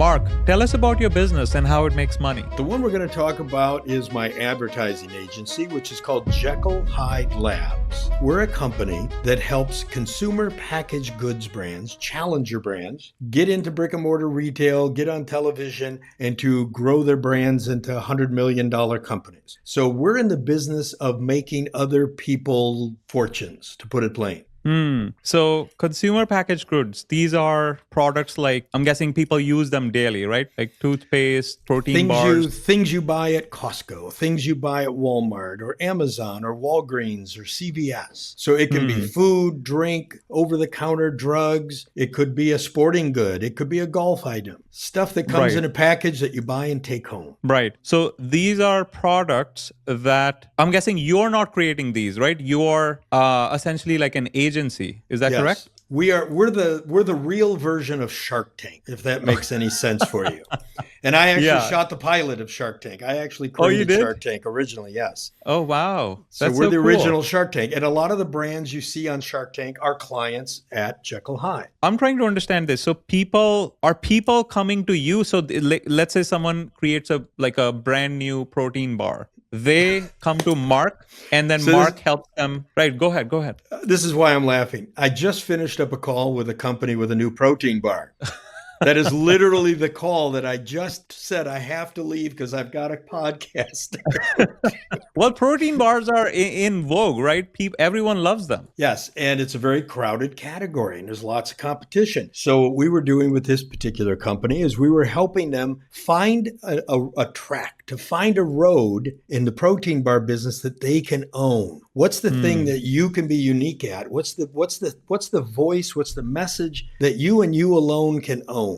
Mark, tell us about your business and how it makes money. The one we're going to talk about is my advertising agency, which is called Jekyll Hyde Labs. We're a company that helps consumer packaged goods brands, challenger brands, get into brick and mortar retail, get on television, and to grow their brands into $100 million companies. So we're in the business of making other people fortunes, to put it plain. So consumer packaged goods, these are products like, I'm guessing people use them daily, right? Like toothpaste, protein bars. Things you buy at Costco, things you buy at Walmart or Amazon or Walgreens or CVS. So it can be food, drink, over-the-counter drugs. It could be a sporting good. It could be a golf item. Stuff that comes in a package that you buy and take home. Right. So these are products that, I'm guessing you're not creating these, right? You're essentially like an agency. Is that correct? We're the real version of Shark Tank, if that makes any sense for you. And I actually shot the pilot of Shark Tank. I actually created Shark Tank originally, yes. Oh, wow. So we're the original Shark Tank. And a lot of the brands you see on Shark Tank are clients at Jekyll Hyde. I'm trying to understand this. So are people coming to you? So let's say someone creates a brand new protein bar. They come to Mark, and then Mark helps them. Right, go ahead. This is why I'm laughing. I just finished up a call with a company with a new protein bar. That is literally the call that I just said I have to leave because I've got a podcast. Well, protein bars are in vogue, right? Everyone loves them. Yes, and it's a very crowded category, and there's lots of competition. So what we were doing with this particular company is we were helping them find a track, to find a road in the protein bar business that they can own. What's the thing that you can be unique at? What's the voice? What's the message that you and you alone can own?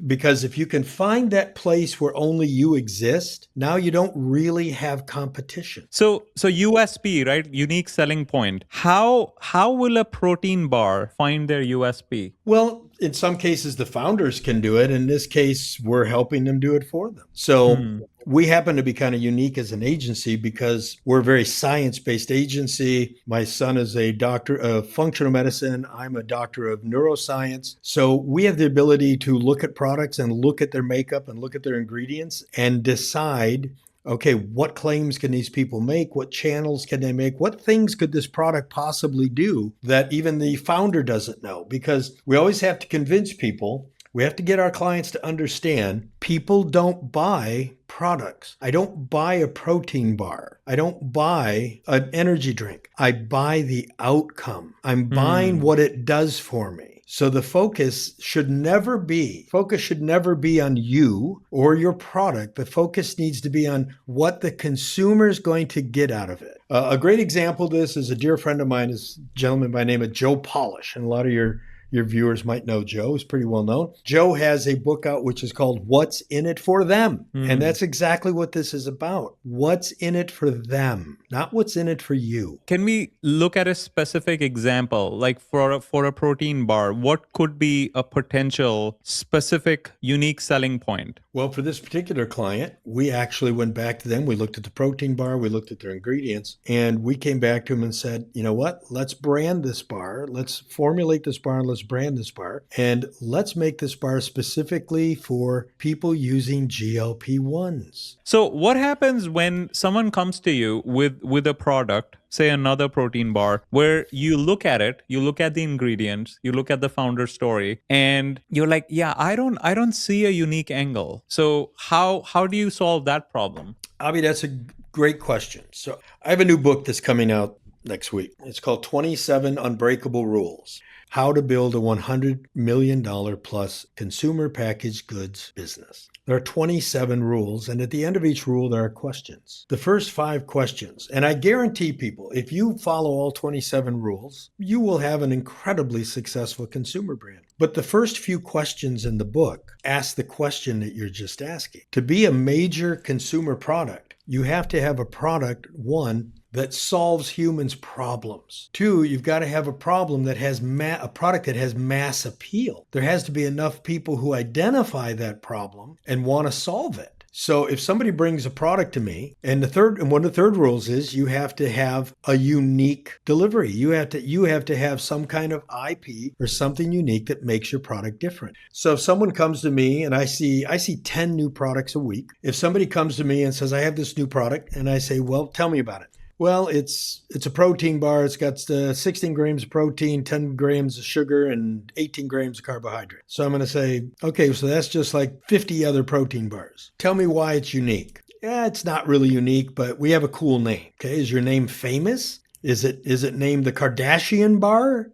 Because if you can find that place where only you exist, now you don't really have competition. So USP, right? Unique selling point. How will a protein bar find their USP? Well, in some cases, the founders can do it. In this case, we're helping them do it for them. So we happen to be kind of unique as an agency because we're a very science-based agency. My son is a doctor of functional medicine. I'm a doctor of neuroscience. So we have the ability to look at products and look at their makeup and look at their ingredients and decide, okay, what claims can these people make? What channels can they make? What things could this product possibly do that even the founder doesn't know? Because we always have to convince people, we have to get our clients to understand people don't buy products. I don't buy a protein bar. I don't buy an energy drink. I buy the outcome. I'm buying what it does for me. So the focus should never be on you or your product. The focus needs to be on what the consumer is going to get out of it. A great example of this is a dear friend of mine, is a gentleman by the name of Joe Polish, and a lot of your viewers might know Joe. He's pretty well known. Joe has a book out which is called What's in It for Them. And that's exactly what this is about. What's in it for them, not what's in it for you. Can we look at a specific example? Like for a protein bar, what could be a potential specific unique selling point? Well, for this particular client, we actually went back to them. We looked at the protein bar, we looked at their ingredients, and we came back to them and said, you know what? Let's brand this bar. Let's formulate this bar and let's brand this bar. And let's make this bar specifically for people using GLP-1s. So what happens when someone comes to you with a product, say another protein bar, where you look at it, you look at the ingredients, you look at the founder story, and you're like, yeah, I don't see a unique angle. So how do you solve that problem? Abi, that's a great question. So I have a new book that's coming out next week. It's called 27 Unbreakable Rules: How to Build a $100 million plus consumer packaged goods business. There are 27 rules, and at the end of each rule, there are questions. The first 5 questions, and I guarantee people, if you follow all 27 rules, you will have an incredibly successful consumer brand. But the first few questions in the book ask the question that you're just asking. To be a major consumer product, you have to have a product, one, that solves humans' problems. 2, you've got to have a problem that has a product that has mass appeal. There has to be enough people who identify that problem and want to solve it. So if somebody brings a product to me, and one of the third rules is you have to have a unique delivery. You have to have some kind of IP or something unique that makes your product different. So if someone comes to me and I see 10 new products a week, if somebody comes to me and says, I have this new product, and I say, well, tell me about it. Well, it's a protein bar. It's got 16 grams of protein, 10 grams of sugar, and 18 grams of carbohydrate. So I'm going to say, okay, so that's just like 50 other protein bars. Tell me why it's unique. Yeah, it's not really unique, but we have a cool name. Okay, is your name famous? Is it named the Kardashian bar?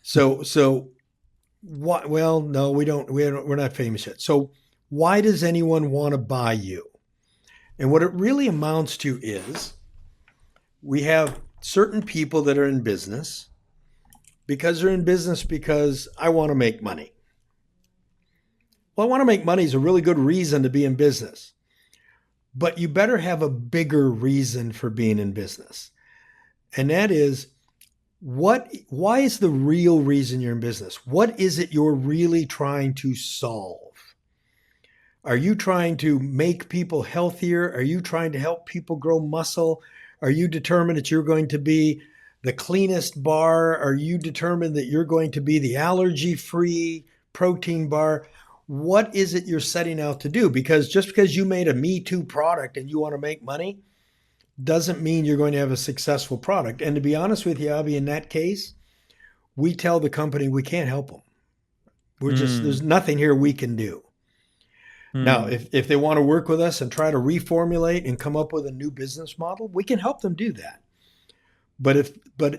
So what? Well, no, we don't. We're not famous yet. So why does anyone want to buy you? And what it really amounts to is we have certain people that are in business because they're in business because I want to make money. Well, I want to make money is a really good reason to be in business, but you better have a bigger reason for being in business. And that is why is the real reason you're in business? What is it you're really trying to solve? Are you trying to make people healthier? Are you trying to help people grow muscle? Are you determined that you're going to be the cleanest bar? Are you determined that you're going to be the allergy-free protein bar? What is it you're setting out to do? Because just because you made a Me Too product and you want to make money doesn't mean you're going to have a successful product. And to be honest with you, Abi, in that case, we tell the company we can't help them. There's nothing here we can do. Now, if they want to work with us and try to reformulate and come up with a new business model, we can help them do that. But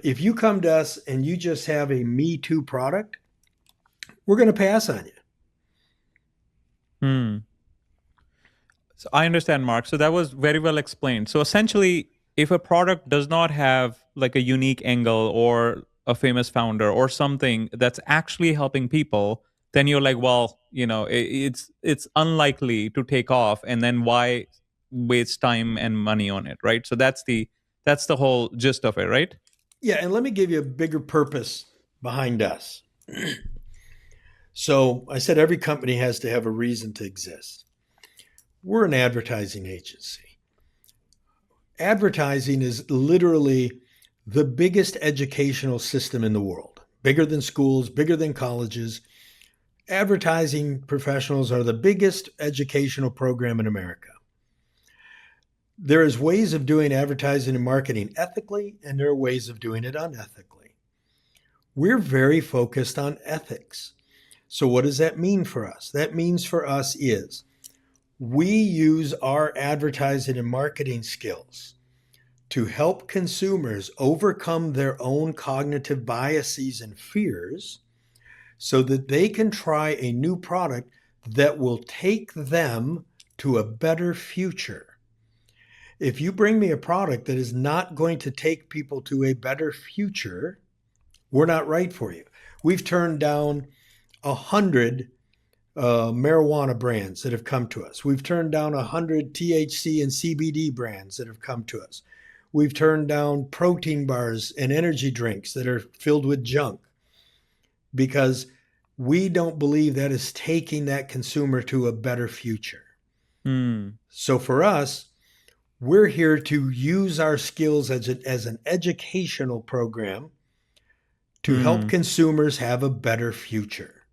if you come to us and you just have a Me Too product, we're going to pass on you. So I understand, Mark. So that was very well explained. So essentially, if a product does not have like a unique angle or a famous founder or something that's actually helping people, then you're like, well, it's unlikely to take off, and then why waste time and money on it, right? So that's the whole gist of it, right? Yeah, and let me give you a bigger purpose behind us. So I said every company has to have a reason to exist. We're an advertising agency. Advertising is literally the biggest educational system in the world, bigger than schools, bigger than colleges. Advertising professionals are the biggest educational program in America. There is ways of doing advertising and marketing ethically, and there are ways of doing it unethically. We're very focused on ethics. So what does that mean for us? That means for us is we use our advertising and marketing skills to help consumers overcome their own cognitive biases and fears so that they can try a new product that will take them to a better future. If you bring me a product that is not going to take people to a better future, we're not right for you. We've turned down 100 marijuana brands that have come to us. We've turned down 100 THC and CBD brands that have come to us. We've turned down protein bars and energy drinks that are filled with junk because we don't believe that is taking that consumer to a better future. So for us, we're here to use our skills as an educational program to help consumers have a better future.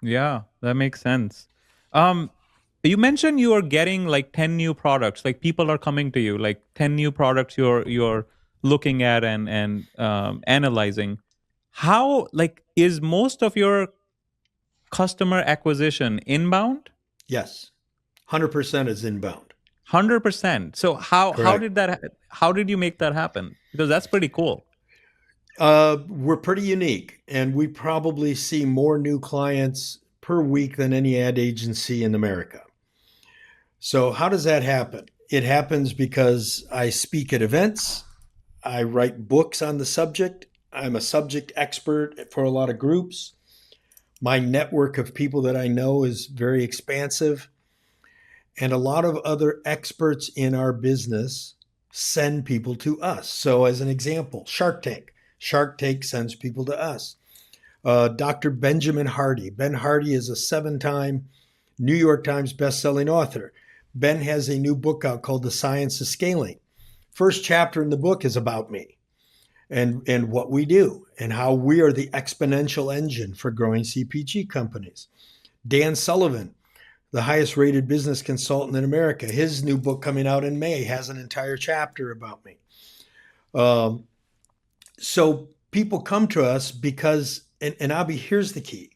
Yeah, that makes sense. You mentioned you are getting like 10 new products, like people are coming to you, like 10 new products you're looking at and analyzing. How, like, is most of your customer acquisition inbound? Yes. 100% is inbound. 100%. So how did you make that happen? Because that's pretty cool. We're pretty unique, and we probably see more new clients per week than any ad agency in America. So how does that happen? It happens because I speak at events. I write books on the subject. I'm a subject expert for a lot of groups. My network of people that I know is very expansive. And a lot of other experts in our business send people to us. So as an example, Shark Tank. Shark Tank sends people to us. Dr. Benjamin Hardy. Ben Hardy is a 7-time New York Times best-selling author. Ben has a new book out called The Science of Scaling. First chapter in the book is about me and what we do and how we are the exponential engine for growing CPG companies. Dan Sullivan, the highest rated business consultant in America, his new book coming out in May has an entire chapter about me. So people come to us because, and Abi, here's the key.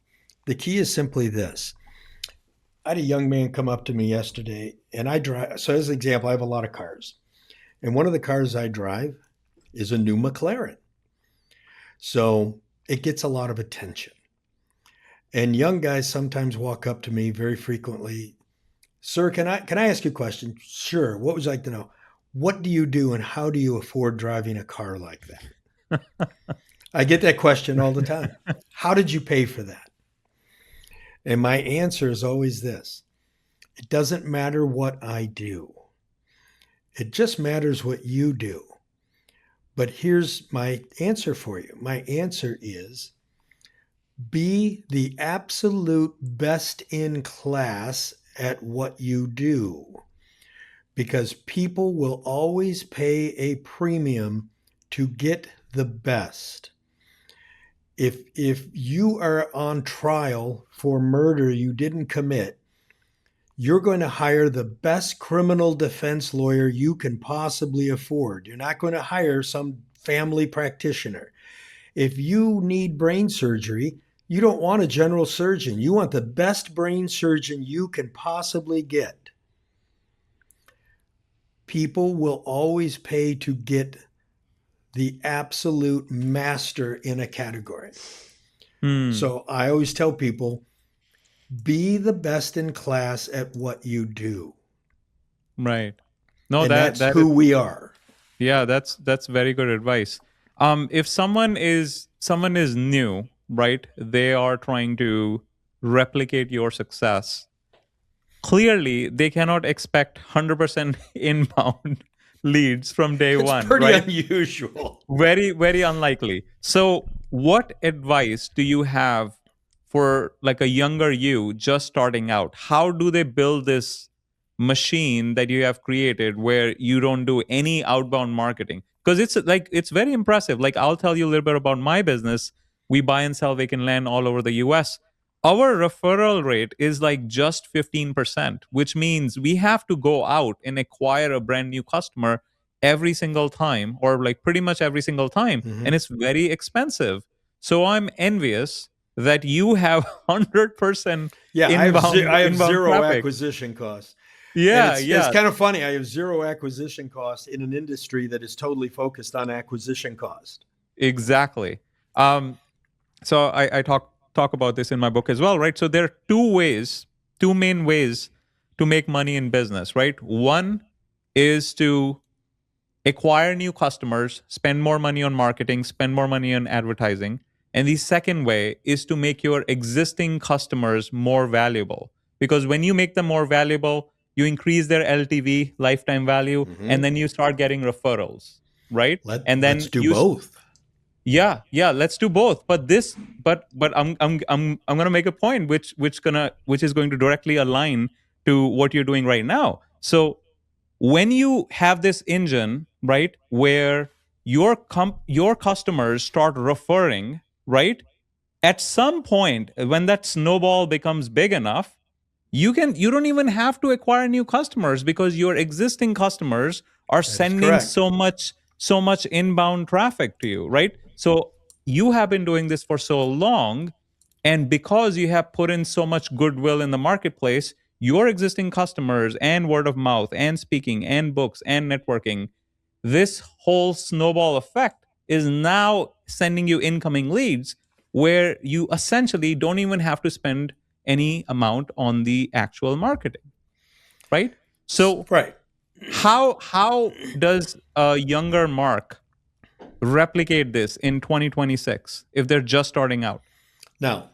The key is simply this. I had a young man come up to me yesterday, and I drive. So as an example, I have a lot of cars. And one of the cars I drive is a new McLaren. So it gets a lot of attention. And young guys sometimes walk up to me very frequently. Sir, can I ask you a question? Sure. What would you like to know? What do you do and how do you afford driving a car like that? I get that question all the time. How did you pay for that? And my answer is always this. It doesn't matter what I do. It just matters what you do. But here's my answer for you. My answer is be the absolute best in class at what you do. Because people will always pay a premium to get the best. If you are on trial for murder you didn't commit, you're going to hire the best criminal defense lawyer you can possibly afford. You're not going to hire some family practitioner. If you need brain surgery, you don't want a general surgeon. You want the best brain surgeon you can possibly get. People will always pay to get the absolute master in a category. So I always tell people, be the best in class at what you do. Right. No, and that's who we are. Yeah, that's very good advice. If someone is new, right? They are trying to replicate your success. Clearly, they cannot expect 100% inbound leads from day one. It's pretty right? unusual. Very, very unlikely. So, what advice do you have for like a younger you just starting out? How do they build this machine that you have created where you don't do any outbound marketing? Because it's very impressive. Like, I'll tell you a little bit about my business. We buy and sell vacant land all over the US. Our referral rate is like just 15%, which means we have to go out and acquire a brand new customer every single time, or like pretty much every single time. And it's very expensive. So I'm envious that you have 100% inbound, I have zero traffic. acquisition costs. Yeah, it's kind of funny. I have zero acquisition costs in an industry that is totally focused on acquisition cost. Exactly. So I talk about this in my book as well, right? So there are two main ways to make money in business, right? One is to acquire new customers, spend more money on marketing, spend more money on advertising. And the second way is to make your existing customers more valuable. Because when you make them more valuable, you increase their LTV, lifetime value, and then you start getting referrals, right? Let's do both. Yeah, let's do both. But I'm gonna make a point which is going to directly align to what you're doing right now. So when you have this engine, right, where your customers start referring, right, at some point when that snowball becomes big enough, you don't even have to acquire new customers because your existing customers are sending so much inbound traffic to you, right? So you have been doing this for so long, and because you have put in so much goodwill in the marketplace, your existing customers and word of mouth and speaking and books and networking, this whole snowball effect is now sending you incoming leads where you essentially don't even have to spend any amount on the actual marketing, right? So how does a younger Mark replicate this in 2026 if they're just starting out? Now,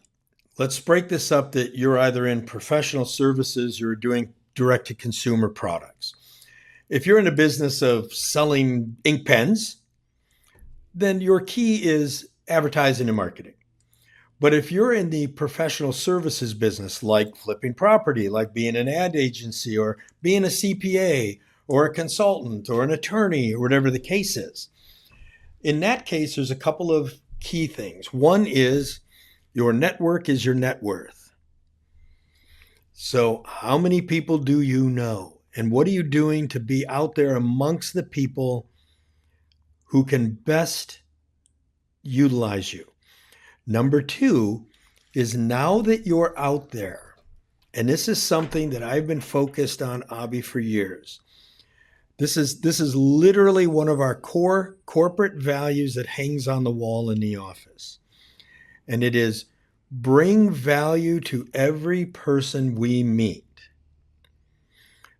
let's break this up that you're either in professional services or doing direct-to-consumer products. If you're in a business of selling ink pens, then your key is advertising and marketing. But if you're in the professional services business, like flipping property, like being an ad agency or being a CPA or a consultant or an attorney or whatever the case is, in that case, there's a couple of key things. One is your network is your net worth. So, how many people do you know? And what are you doing to be out there amongst the people who can best utilize you? Number two is now that you're out there, and this is something that I've been focused on, Abi, for years. This is literally one of our core corporate values that hangs on the wall in the office. And it is bring value to every person we meet.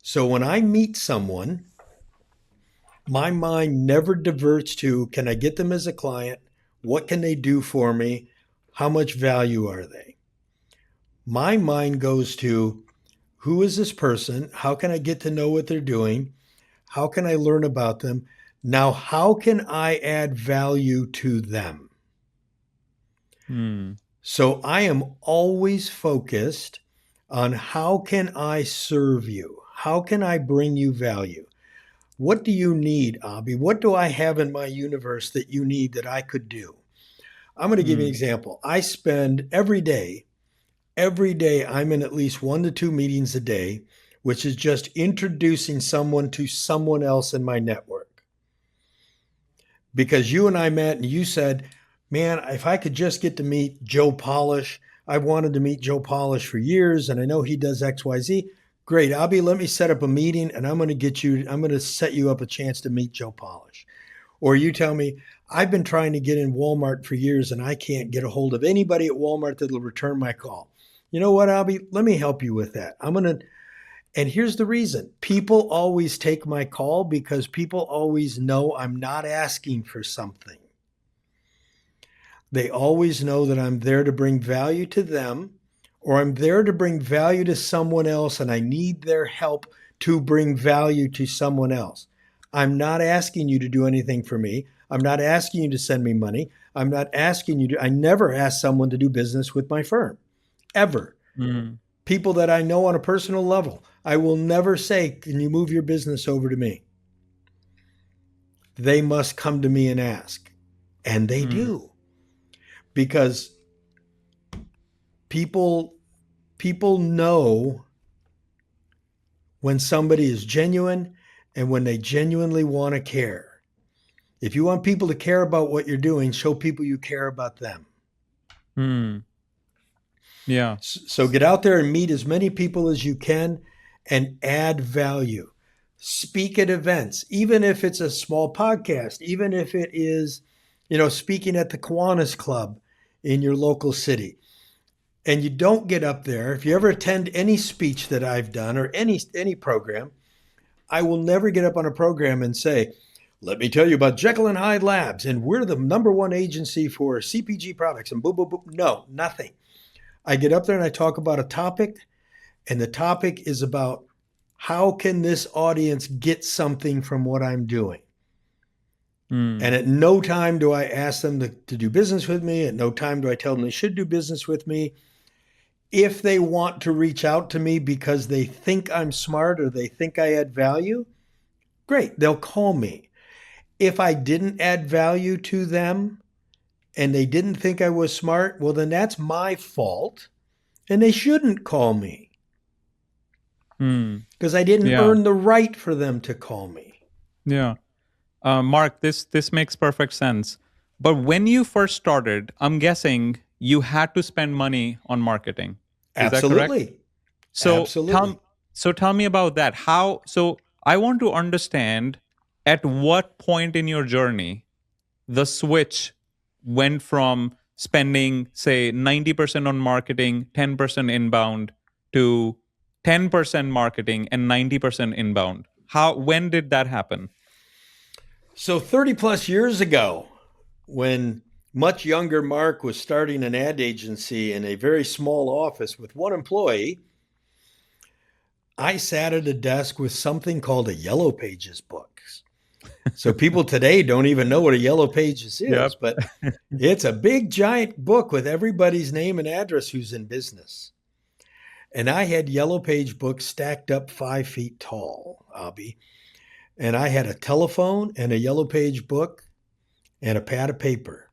So when I meet someone, my mind never diverts to, can I get them as a client? What can they do for me? How much value are they? My mind goes to, who is this person? How can I get to know what they're doing? How can I learn about them? Now, how can I add value to them? So I am always focused on how can I serve you? How can I bring you value? What do you need, Abi? What do I have in my universe that you need that I could do? I'm going to give you an example. I spend every day, I'm in at least 1 to 2 meetings a day, which is just introducing someone to someone else in my network. Because you and I met and you said, man, if I could just get to meet Joe Polish, I've wanted to meet Joe Polish for years and I know he does XYZ. Great, Abi, let me set up a meeting and I'm going to set you up a chance to meet Joe Polish. Or you tell me, I've been trying to get in Walmart for years and I can't get a hold of anybody at Walmart that'll return my call. You know what, Abi? Let me help you with that. And here's the reason. People always take my call because people always know I'm not asking for something. They always know that I'm there to bring value to them, or I'm there to bring value to someone else and I need their help to bring value to someone else. I'm not asking you to do anything for me. I'm not asking you to send me money. I never ask someone to do business with my firm, ever. People that I know on a personal level, I will never say, can you move your business over to me? They must come to me and ask. And they do. Because people know when somebody is genuine and when they genuinely want to care. If you want people to care about what you're doing, show people you care about them. Yeah. So get out there and meet as many people as you can and add value. Speak at events, even if it's a small podcast, even if it is, speaking at the Kiwanis Club in your local city. And you don't get up there. If you ever attend any speech that I've done or any program, I will never get up on a program and say, let me tell you about Jekyll Hyde Labs, and we're the #1 agency for CPG products and boom, boom, boom. No, nothing. I get up there and I talk about a topic, and the topic is about how can this audience get something from what I'm doing? And at no time do I ask them to do business with me. At no time do I tell them they should do business with me. If they want to reach out to me because they think I'm smart or they think I add value, great, they'll call me. If I didn't add value to them and they didn't think I was smart, well, then that's my fault. And they shouldn't call me because I didn't earn the right for them to call me. Yeah. Mark, this makes perfect sense. But when you first started, I'm guessing you had to spend money on marketing. Is that correct? So Absolutely. Tell me about that. So I want to understand at what point in your journey the switch went from spending, say, 90% on marketing, 10% inbound to 10% marketing and 90% inbound. When did that happen? So 30 plus years ago, when much younger Mark was starting an ad agency in a very small office with one employee, I sat at a desk with something called a Yellow Pages book. So people today don't even know what a Yellow Pages Yep. is, but it's a big giant book with everybody's name and address who's in business. And I had Yellow Page books stacked up 5 feet tall, Abby. And I had a telephone and a Yellow Page book and a pad of paper.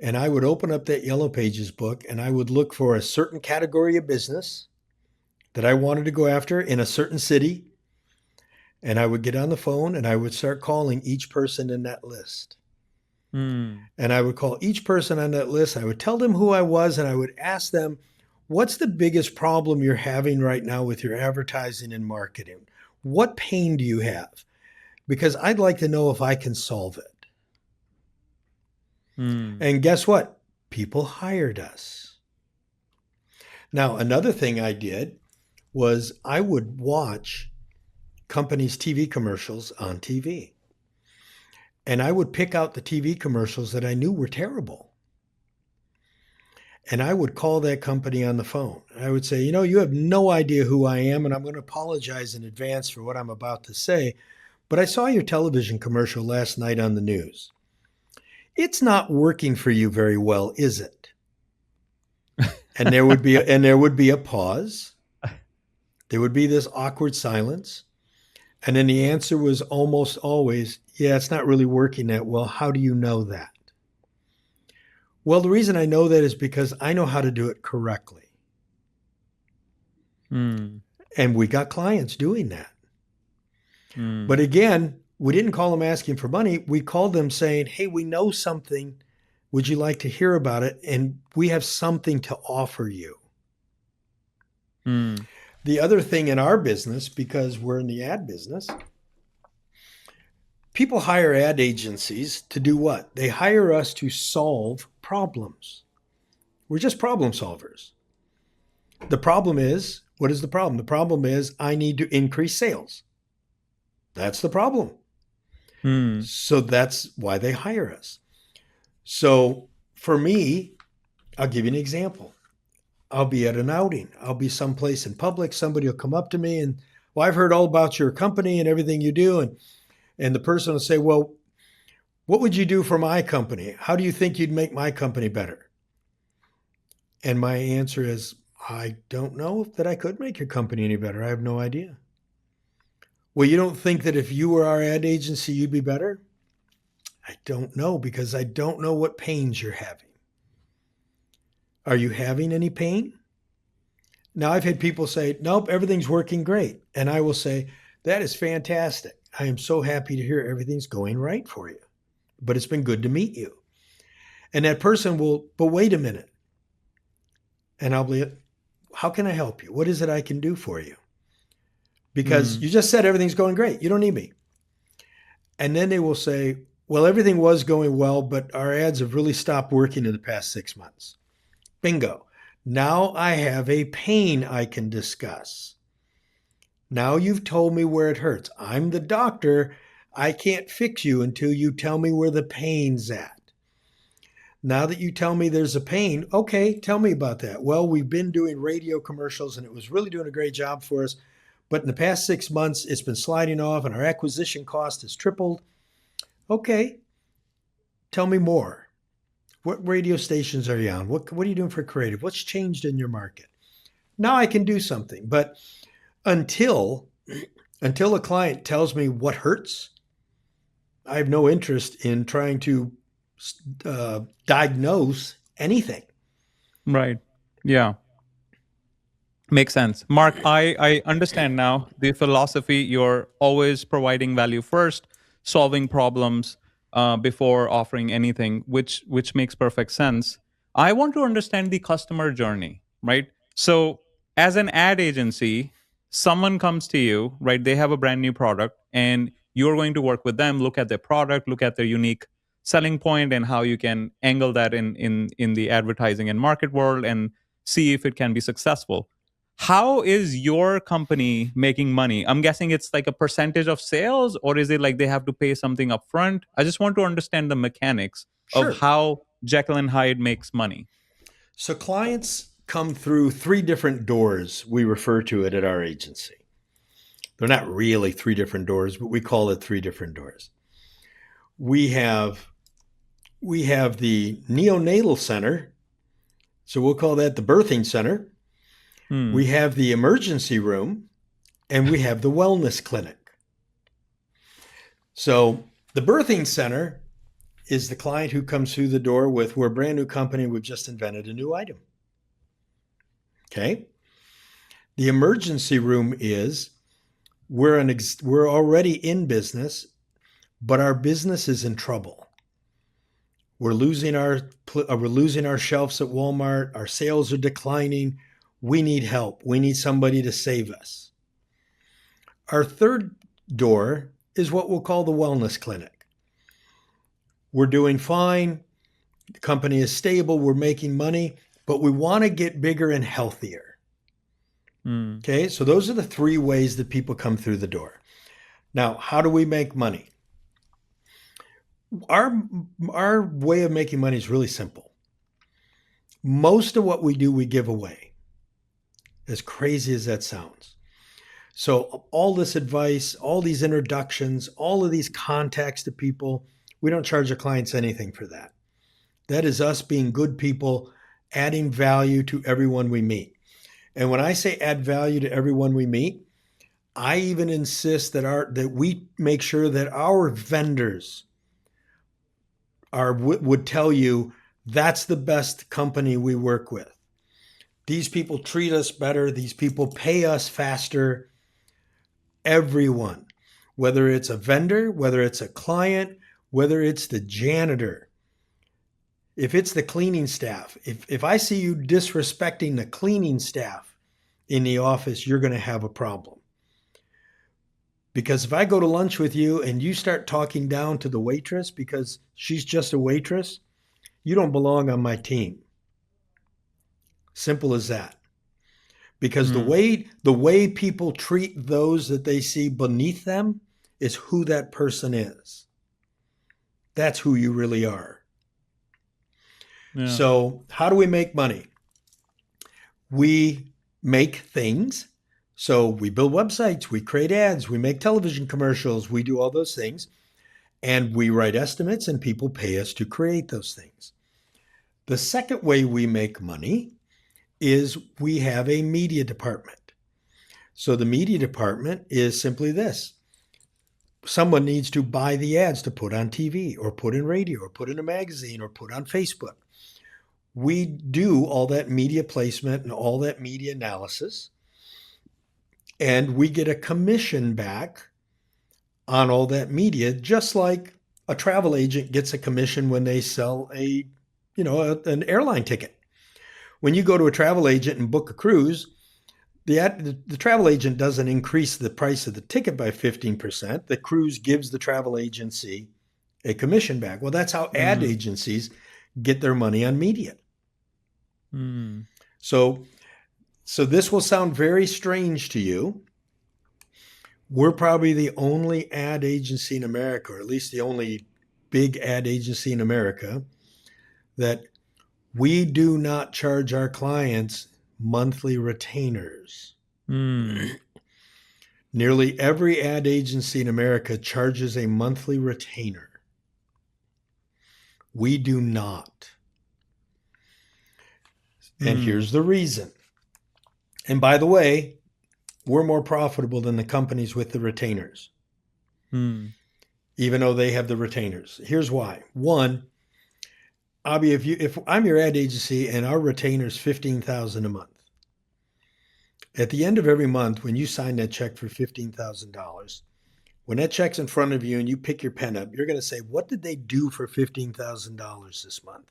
And I would open up that Yellow Pages book and I would look for a certain category of business that I wanted to go after in a certain city. And I would get on the phone and I would start calling each person in that list. Mm. And I would call each person on that list. I would tell them who I was and I would ask them, what's the biggest problem you're having right now with your advertising and marketing? What pain do you have? Because I'd like to know if I can solve it. And guess what? People hired us. Now, another thing I did was I would watch companies' TV commercials on TV. And I would pick out the TV commercials that I knew were terrible. And I would call that company on the phone. I would say, you have no idea who I am, and I'm going to apologize in advance for what I'm about to say. But I saw your television commercial last night on the news. It's not working for you very well, is it? And there would be a pause. There would be this awkward silence. And then the answer was almost always, yeah, it's not really working that well. How do you know that? Well, the reason I know that is because I know how to do it correctly. And we got clients doing that. But again, we didn't call them asking for money. We called them saying, hey, we know something. Would you like to hear about it? And we have something to offer you. The other thing in our business, because we're in the ad business, people hire ad agencies to do what? They hire us to solve problems. We're just problem solvers. The problem is, what is the problem? The problem is I need to increase sales. That's the problem. So that's why they hire us. So for me, I'll give you an example. I'll be at an outing. I'll be someplace in public. Somebody will come up to me and, well, I've heard all about your company and everything you do. And the person will say, well, what would you do for my company? How do you think you'd make my company better? And my answer is, I don't know that I could make your company any better. I have no idea. Well, you don't think that if you were our ad agency, you'd be better? I don't know, because I don't know what pains you're having. Are you having any pain? Now, I've had people say, nope, everything's working great. And I will say, that is fantastic. I am so happy to hear everything's going right for you. But it's been good to meet you. And that person will, but wait a minute. And I'll be, how can I help you? What is it I can do for you? Because you just said everything's going great. You don't need me. And then they will say, well, everything was going well, but our ads have really stopped working in the past 6 months. Bingo. Now I have a pain I can discuss. Now you've told me where it hurts. I'm the doctor. I can't fix you until you tell me where the pain's at. Now that you tell me there's a pain, okay, tell me about that. Well, we've been doing radio commercials and it was really doing a great job for us. But in the past 6 months, it's been sliding off and our acquisition cost has tripled. Okay, tell me more. What radio stations are you on? What are you doing for creative? What's changed in your market? Now I can do something. But until a client tells me what hurts, I have no interest in trying to diagnose anything. Right. Yeah. Makes sense. Mark, I understand now the philosophy. You're always providing value first, solving problems before offering anything, which makes perfect sense. I want to understand the customer journey, right? So as an ad agency, someone comes to you, right? They have a brand new product and you're going to work with them, look at their product, look at their unique selling point and how you can angle that in the advertising and market world and see if it can be successful. How is your company making money? I'm guessing it's like a percentage of sales, or is it like they have to pay something upfront? I just want to understand the mechanics of Sure. how Jekyll and Hyde makes money. So clients come through 3 different doors, we refer to it at our agency. They're not really three different doors, but we call it three different doors. We have the neonatal center, so we'll call that the birthing center. We have the emergency room, and we have the wellness clinic. So the birthing center is the client who comes through the door with, we're a brand new company, we've just invented a new item. Okay. The emergency room is, we're already in business, but our business is in trouble. We're losing our shelves at Walmart. Our sales are declining. We need help. We need somebody to save us. Our third door is what we'll call the wellness clinic. We're doing fine. The company is stable. We're making money, but we want to get bigger and healthier. Okay, so those are the three ways that people come through the door. Now, how do we make money? Our way of making money is really simple. Most of what we do, we give away, as crazy as that sounds. So all this advice, all these introductions, all of these contacts to people, we don't charge our clients anything for that. That is us being good people, adding value to everyone we meet. And when I say add value to everyone we meet, I even insist that we make sure that our vendors would tell you that's the best company we work with. These people treat us better. These people pay us faster. Everyone, whether it's a vendor, whether it's a client, whether it's the janitor, if it's the cleaning staff, if I see you disrespecting the cleaning staff in the office, you're going to have a problem. Because if I go to lunch with you and you start talking down to the waitress because she's just a waitress, you don't belong on my team. Simple as that. Because the way people treat those that they see beneath them is who that person is. That's who you really are. Yeah. So how do we make money? We make things. So we build websites, we create ads, we make television commercials, we do all those things. And we write estimates and people pay us to create those things. The second way we make money is we have a media department. So the media department is simply this. Someone needs to buy the ads to put on TV or put in radio or put in a magazine or put on Facebook. We do all that media placement and all that media analysis, and we get a commission back on all that media, just like a travel agent gets a commission when they sell an airline ticket. When you go to a travel agent and book a cruise, the travel agent doesn't increase the price of the ticket by 15%. The cruise gives the travel agency a commission back. Well, that's how ad agencies get their money on media. So this will sound very strange to you. We're probably the only ad agency in America, or at least the only big ad agency in America, that we do not charge our clients monthly retainers. Nearly every ad agency in America charges a monthly retainer. We do not. And here's the reason. And by the way, we're more profitable than the companies with the retainers, even though they have the retainers. Here's why. One, Abi, if I'm your ad agency and our retainer is $15,000 a month, at the end of every month, when you sign that check for $15,000, when that check's in front of you and you pick your pen up, you're going to say, what did they do for $15,000 this month?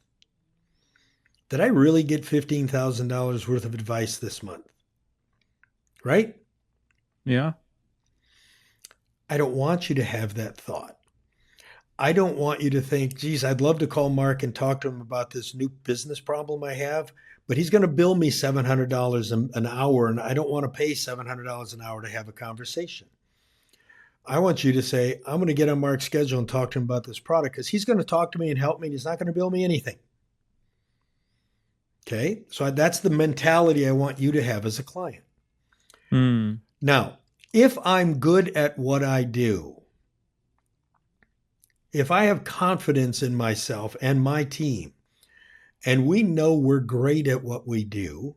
Did I really get $15,000 worth of advice this month? Right? Yeah. I don't want you to have that thought. I don't want you to think, geez, I'd love to call Mark and talk to him about this new business problem I have, but he's going to bill me $700 an hour, and I don't want to pay $700 an hour to have a conversation. I want you to say, I'm going to get on Mark's schedule and talk to him about this product because he's going to talk to me and help me, and he's not going to bill me anything. Okay? So that's the mentality I want you to have as a client. Now, If I'm good at what I do, if I have confidence in myself and my team, and we know we're great at what we do,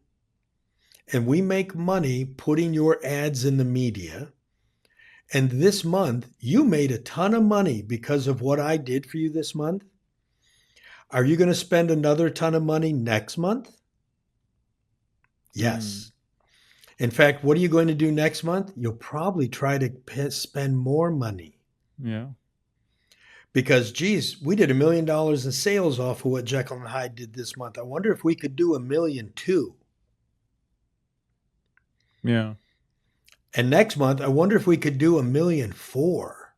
and we make money putting your ads in the media, and this month you made a ton of money because of what I did for you this month, are you going to spend another ton of money next month? Mm. Yes. In fact, what are you going to do next month? You'll probably try to spend more money Yeah. because, geez, we did $1 million in sales off of what Jekyll and Hyde did this month. I wonder if we could do 1,000,000 too. Yeah. And next month, I wonder if we could do 1,000,004.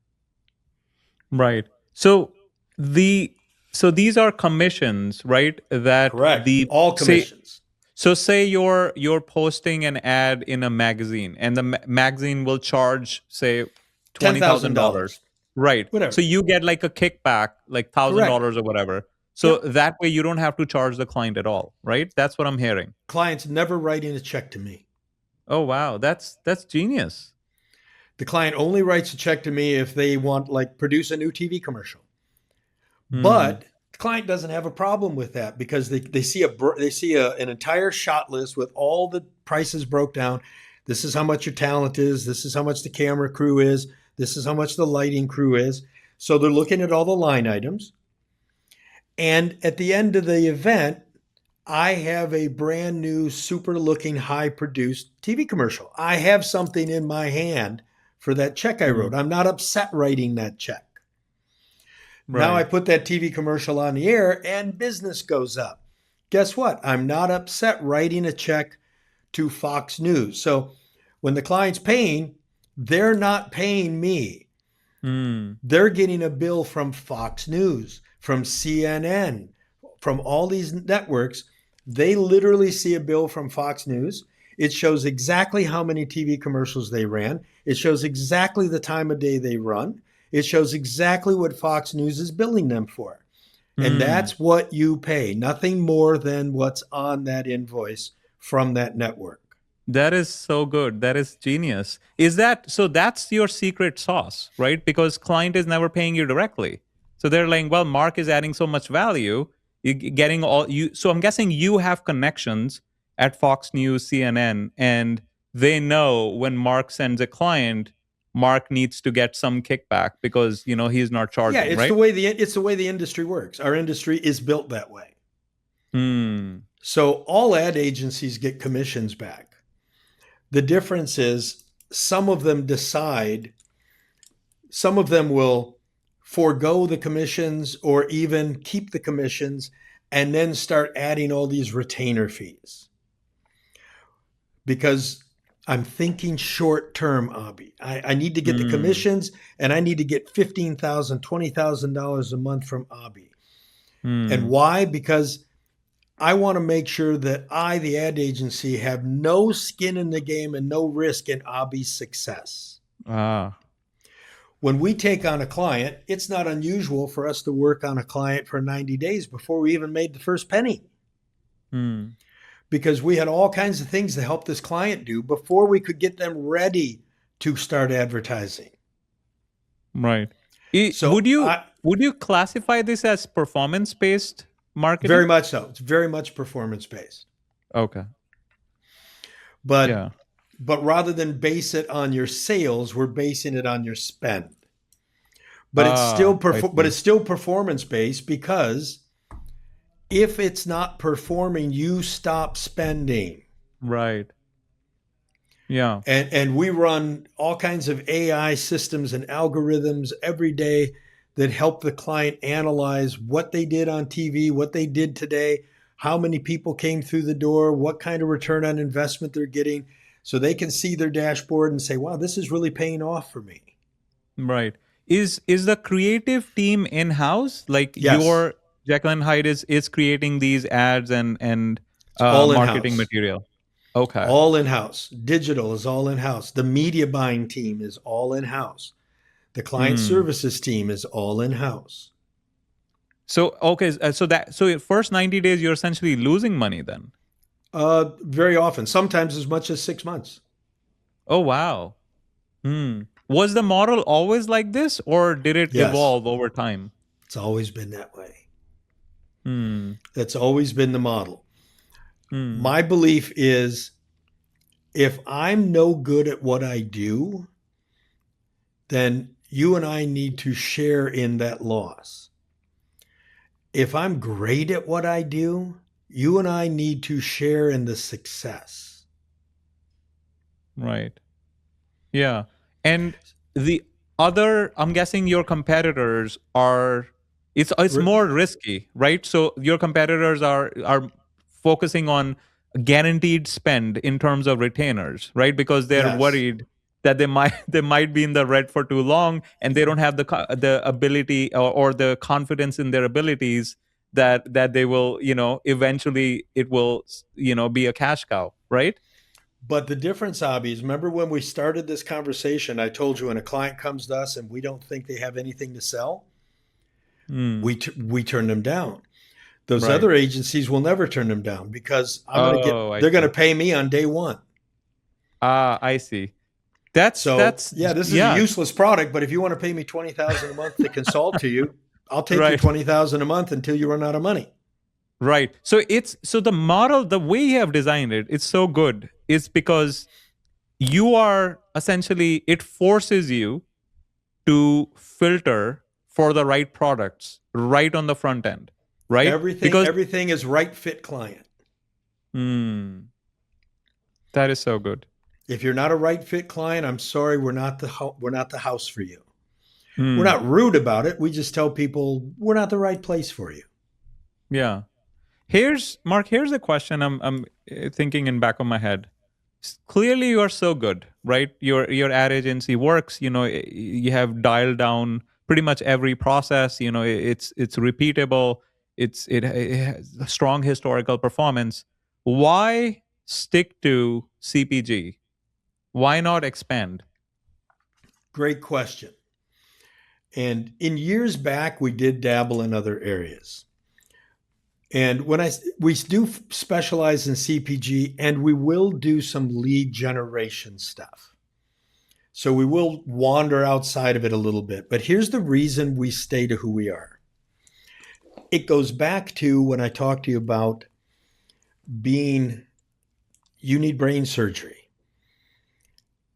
Right. So the so these are commissions, right? That Correct. the All say commissions. so say you're posting an ad in a magazine, and the magazine will charge, say, $20,000. $10,000. Right. So Whatever. you get like a kickback, like Correct. $1,000 or whatever. So Yep. that way you don't have to charge the client at all, right? That's what I'm hearing. Clients never writing a check to me. Oh wow, that's genius. The client only writes a check to me if they want, like, produce a new TV commercial. Hmm. But the client doesn't have a problem with that because they see an entire shot list with all the prices broke down. This is how much your talent is. This is how much the camera crew is. This is how much the lighting crew is. So they're looking at all the line items. And at the end of the event, I have a brand new, super looking, high produced TV commercial. I have something in my hand for that check I wrote. Hmm. I'm not upset writing that check. Now I Right. put that TV commercial on the air and business goes up. Guess what? I'm not upset writing a check to Fox News. So when the client's paying, they're not paying me. Hmm. They're getting a bill from Fox News, from CNN, from all these networks. They literally see a bill from Fox News. It shows exactly how many TV commercials they ran. It shows exactly the time of day they run. It shows exactly what Fox News is billing them for. And Hmm. that's what you pay, nothing more than what's on that invoice from that network. That is so good. That is genius. Is that so? That's your secret sauce, right? Because client is never paying you directly. So they're like, well, Mark is adding so much value. You getting all you. So I'm guessing you have connections at Fox News, CNN, and they know when Mark sends a client, Mark needs to get some kickback because he's not Yeah, charging, it's right? the way the industry works. Our industry is built that way. Hmm. So all ad agencies get commissions back. The difference is some of them decide, some of them will forego the commissions or even keep the commissions and then start adding all these retainer fees. Because I'm thinking short term, Abi. I need to get the Hmm. commissions and I need to get $15,000, $20,000 a month from Abi. And Hmm. why? Because I want to make sure that I, the ad agency, have no skin in the game and no risk in Abi's success. Ah. When we take on a client, it's not unusual for us to work on a client for 90 days before we even made the first penny Hmm. because we had all kinds of things to help this client do before we could get them ready to start advertising. Right. So I Would you classify this as performance based marketing? very much so. It's very much performance based. Okay. But Yeah. but rather than base it on your sales, we're basing it on your spend. Ah, I But see. it's still performance based because if it's not performing, you stop spending. Right. Yeah. And we run all kinds of AI systems and algorithms every day that help the client analyze what they did on TV, what they did today, how many people came through the door, what kind of return on investment they're getting, so they can see their dashboard and say, wow, this is really paying off for me. Right. Is the creative team in house? Like Yes, your Jekyll and Hyde is creating these ads and it's all in marketing house. material. Okay. All in house. Digital is all in house. The media buying team is all in house. The client Hmm. services team is all in house. So okay, so your first 90 days you're essentially losing money then. Very often, sometimes as much as 6 months. Oh wow. Was the model always like this, or did it Yes, evolve over time? it's always been that way. Hmm. That's always been the model. Hmm. My belief is if I'm no good at what I do, then you and I need to share in that loss. If I'm great at what I do, you and I need to share in the success. Right. Yeah. And the other, I'm guessing your competitors are, it's more risky, right? So your competitors are focusing on guaranteed spend in terms of retainers, right? Because they're Yes. worried that they might be in the red for too long, and they don't have the ability, or the confidence in their abilities, that they will, eventually it will, be a cash cow, right? But the difference, Abby, is remember when we started this conversation, I told you when a client comes to us and we don't think they have anything to sell, Mm, we turn them down. Those right. other agencies will never turn them down because Oh, I they're going to see. pay me on day one. Ah, I see. That's So that's yeah, this is a yeah, useless product, but if you want to pay me 20,000 a month to consult to you, I'll take your right. 20,000 a month until you run out of money. Right. So the model, the way you have designed it, it's so good. It's because you are essentially, it forces you to filter for the right products right on the front end, right? Because Everything is right fit client. hmm, that is so good. If you're not a right fit client, I'm sorry, we're not the house for you. We're Hmm. not rude about it. We just tell people we're not the right place for you. Yeah. Here's Mark. Here's a question I'm thinking in back of my head. Clearly, you are so good, right? Your ad agency works. You have dialed down pretty much every process. It's repeatable. It has a strong historical performance. Why stick to CPG? Why not expand? Great question. And in years back, we did dabble in other areas. And we do specialize in CPG, and we will do some lead generation stuff. So we will wander outside of it a little bit. But here's the reason we stay to who we are. It goes back to when I talked to you about being, you need brain surgery.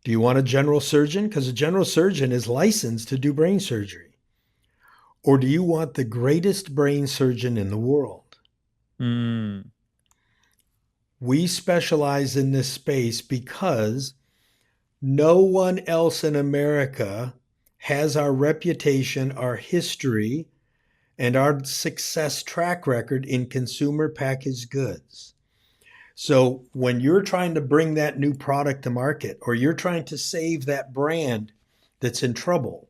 Do you want a general surgeon? Because a general surgeon is licensed to do brain surgery. Or do you want the greatest brain surgeon in the world? Mm, We specialize in this space because no one else in America has our reputation, our history, and our success track record in consumer packaged goods. So when you're trying to bring that new product to market or you're trying to save that brand that's in trouble,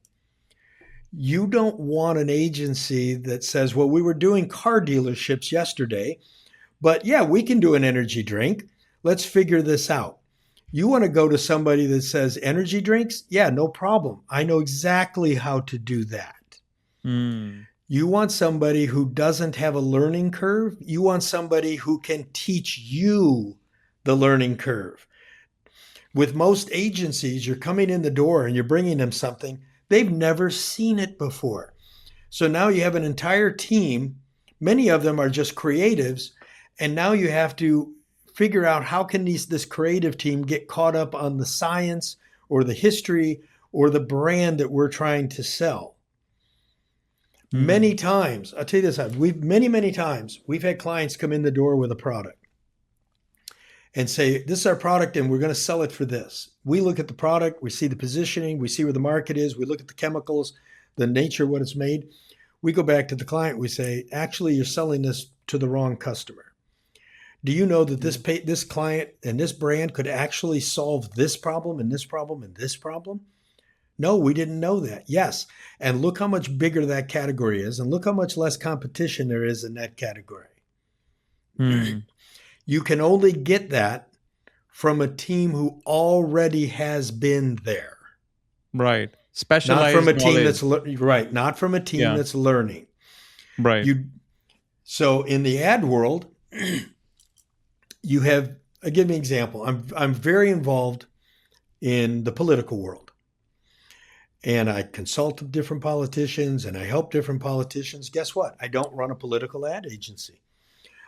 you don't want an agency that says, well, we were doing car dealerships yesterday, but yeah, we can do an energy drink. Let's figure this out. You want to go to somebody that says energy drinks? Yeah, no problem. I know exactly how to do that. mm, You want somebody who doesn't have a learning curve. You want somebody who can teach you the learning curve. With most agencies, you're coming in the door and you're bringing them something, they've never seen it before. So now you have an entire team. Many of them are just creatives. And now you have to figure out how can this creative team get caught up on the science or the history or the brand that we're trying to sell. Many mm, times, I'll tell you this, many times we've had clients come in the door with a product and say, this is our product and we're going to sell it for this. We look at the product, we see the positioning, we see where the market is, we look at the chemicals, the nature of what it's made. We go back to the client, we say, actually, you're selling this to the wrong customer. Do you know that this client and this brand could actually solve this problem and this problem and this problem? No, we didn't know that. Yes. And look how much bigger that category is, and look how much less competition there is in that category. mm. You can only get that from a team who already has been there. Right. Not from a Specialized team knowledge. that's right, not from a team Yeah. that's learning. Right. You so in the ad world, you have, give me an example. I'm very involved in the political world. and I consult with different politicians and I help different politicians. Guess what? I don't run a political ad agency.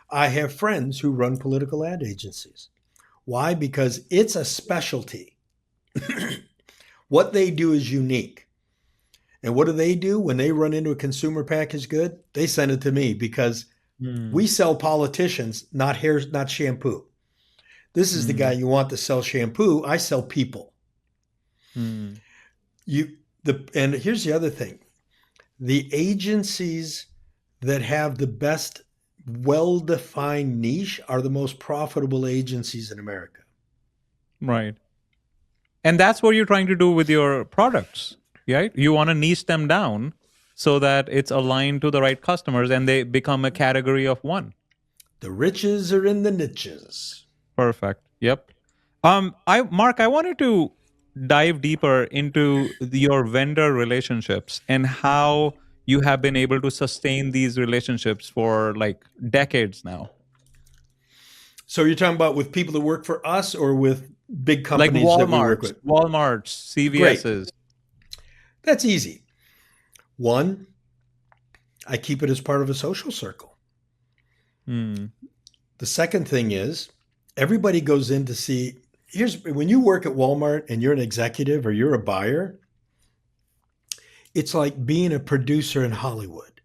I have friends who run political ad agencies. Why? Because it's a specialty. What they do is unique. And what do? When they run into a consumer packaged good, they send it to me because we sell politicians, not hair, not shampoo. This is the guy you want to sell shampoo. I sell people. And here's the other thing. The agencies that have the best well-defined niche are the most profitable agencies in America. Right. And that's what you're trying to do with your products, right? You want to niche them down so that it's aligned to the right customers and they become a category of one. The riches are in the niches. Perfect. Yep. Mark, I wanted to dive deeper into your vendor relationships and how you have been able to sustain these relationships for like decades now. So you're talking about with people that work for us or with big Like companies that we work with? Walmart's, CVS's. Great. That's easy. One, I keep it as part of a social circle. The second thing is everybody goes in to see, when you work at Walmart and you're an executive or you're a buyer, it's like being a producer in Hollywood.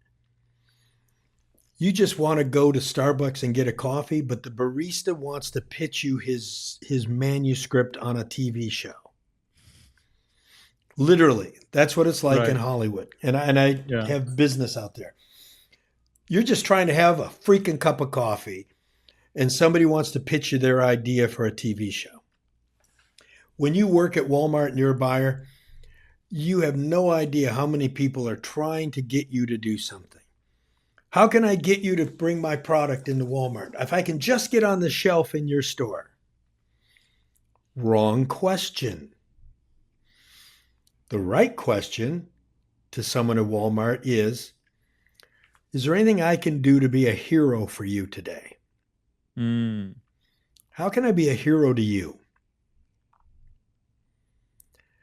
You just want to go to Starbucks and get a coffee, but the barista wants to pitch you his manuscript on a TV show. Literally, that's what it's like in Hollywood. And I have business out there. You're just trying to have a freaking cup of coffee and somebody wants to pitch you their idea for a TV show. When you work at Walmart and you're a buyer, you have no idea how many people are trying to get you to do something. How can I get you to bring my product into Walmart? If I can just get on the shelf in your store. Wrong question. The right question to someone at Walmart is there anything I can do to be a hero for you today? How can I be a hero to you?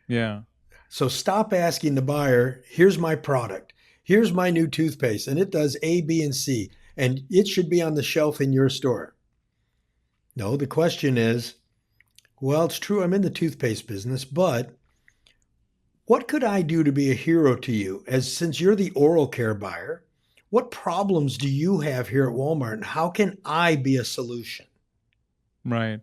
Yeah. So stop asking the buyer, here's my product. Here's my new toothpaste, and it does A, B, and C, and it should be on the shelf in your store. No, the question is, well, it's true, I'm in the toothpaste business, but what could I do to be a hero to you? Since you're the oral care buyer, what problems do you have here at Walmart, and how can I be a solution? Right.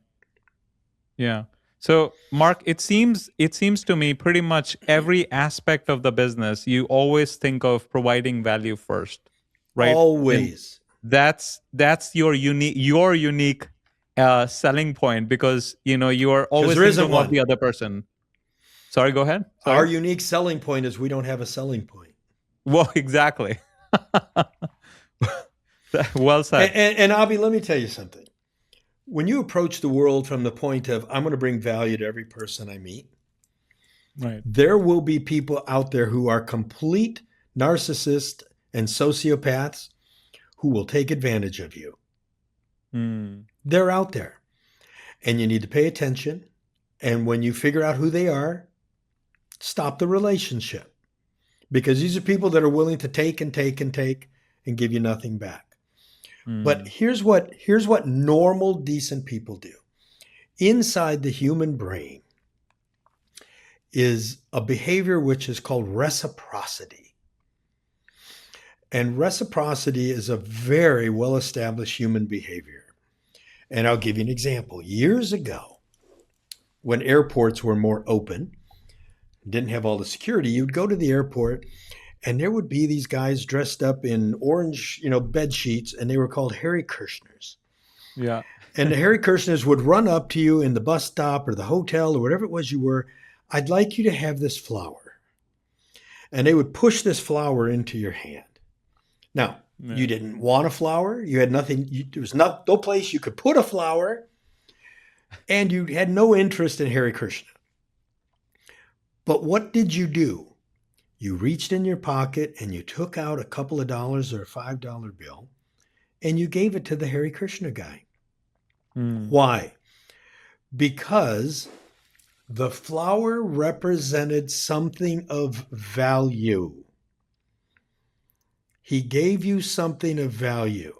Yeah. So, Mark, it seems to me pretty much every aspect of the business, you always think of providing value first, right? Always. And that's your unique selling point because you are always thinking of the other person. Sorry, go ahead. Sorry. Our unique selling point is we don't have a selling point. Well, exactly. Well said. And Abi, let me tell you something. When you approach the world from the point of, I'm going to bring value to every person I meet, right, there will be people out there who are complete narcissists and sociopaths who will take advantage of you. They're out there. And you need to pay attention. And when you figure out who they are, stop the relationship. Because these are people that are willing to take and take and take and give you nothing back. But here's what normal, decent people do. Inside the human brain is a behavior which is called reciprocity. And reciprocity is a very well-established human behavior. And I'll give you an example. Years ago, when airports were more open, didn't have all the security, you'd go to the airport and there would be these guys dressed up in orange, bed sheets, and they were called Harry Kirshners. Yeah. And the Harry Kirshners would run up to you in the bus stop or the hotel or whatever it was you were. I'd like you to have this flower. And they would push this flower into your hand. Now, you didn't want a flower. You had nothing. There was no place you could put a flower. And you had no interest in Harry Kirshner. But what did you do? You reached in your pocket and you took out a couple of dollars or a $5 bill and you gave it to the Harry Kirshner guy. Why? Because The flower represented something of value. He gave you something of value.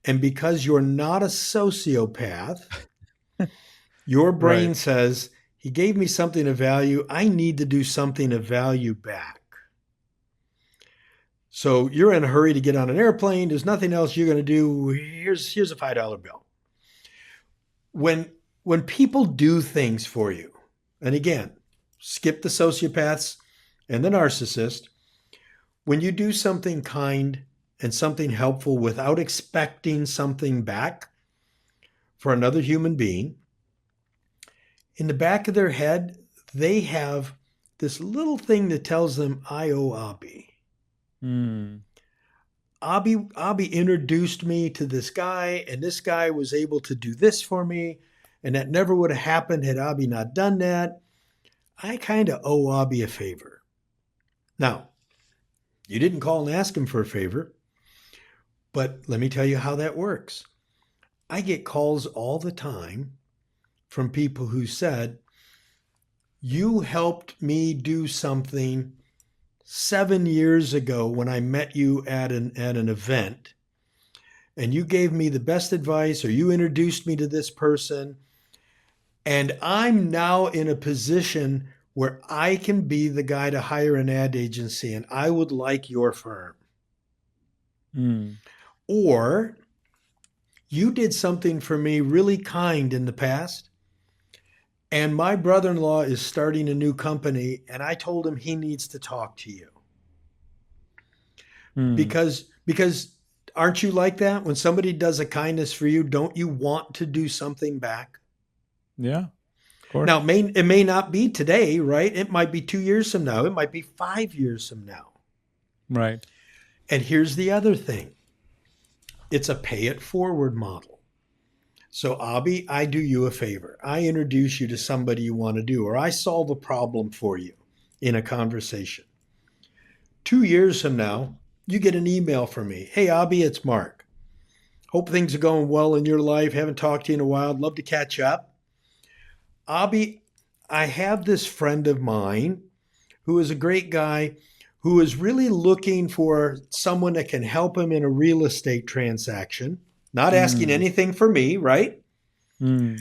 And because you're not a sociopath, your Right. brain says, he gave me something of value. I need to do something of value back. So you're in a hurry to get on an airplane. There's nothing else you're going to do. Here's a $5 bill. When people do things for you, and again, skip the sociopaths and the narcissist, when you do something kind and something helpful without expecting something back for another human being, in the back of their head, they have this little thing that tells them, I owe Abi. Mm. Abi introduced me to this guy, and this guy was able to do this for me, and that never would have happened had Abi not done that. I kind of owe Abi a favor. Now, you didn't call and ask him for a favor, but let me tell you how that works. I get calls all the time from people who said, you helped me do something 7 years ago when I met you at an event, and you gave me the best advice, or you introduced me to this person, and I'm now in a position where I can be the guy to hire an ad agency, and I would like your firm. Mm. Or you did something for me really kind in the past, and my brother-in-law is starting a new company, and I told him he needs to talk to you. Mm. Because aren't you like that? When somebody does a kindness for you, don't you want to do something back? Yeah, of course. Now, it may not be today, right? It might be 2 years from now. It might be 5 years from now. Right. And here's the other thing. It's a pay it forward model. So, Abi, I do you a favor. I introduce you to somebody you want to do, or I solve a problem for you in a conversation. 2 years from now, you get an email from me. Hey, Abi, it's Mark. Hope things are going well in your life. Haven't talked to you in a while. I'd love to catch up. Abi, I have this friend of mine who is a great guy who is really looking for someone that can help him in a real estate transaction, not asking Mm. anything for me, right? Mm.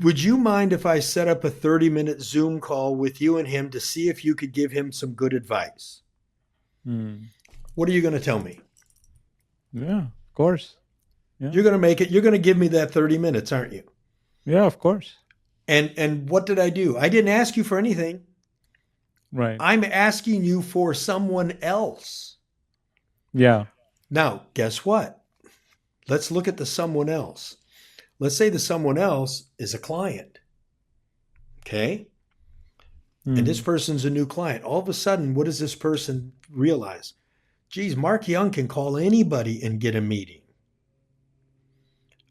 Would you mind if I set up a 30-minute Zoom call with you and him to see if you could give him some good advice? Mm. What are you going to tell me? Yeah, of course. Yeah. You're going to make it. You're going to give me that 30 minutes, aren't you? Yeah, of course. And what did I do? I didn't ask you for anything. Right. I'm asking you for someone else. Yeah. Now, guess what? Let's look at the someone else. Let's say the someone else is a client. Okay? And this Mm. person's a new client. All of a sudden, what does this person realize? Geez, Mark Young can call anybody and get a meeting.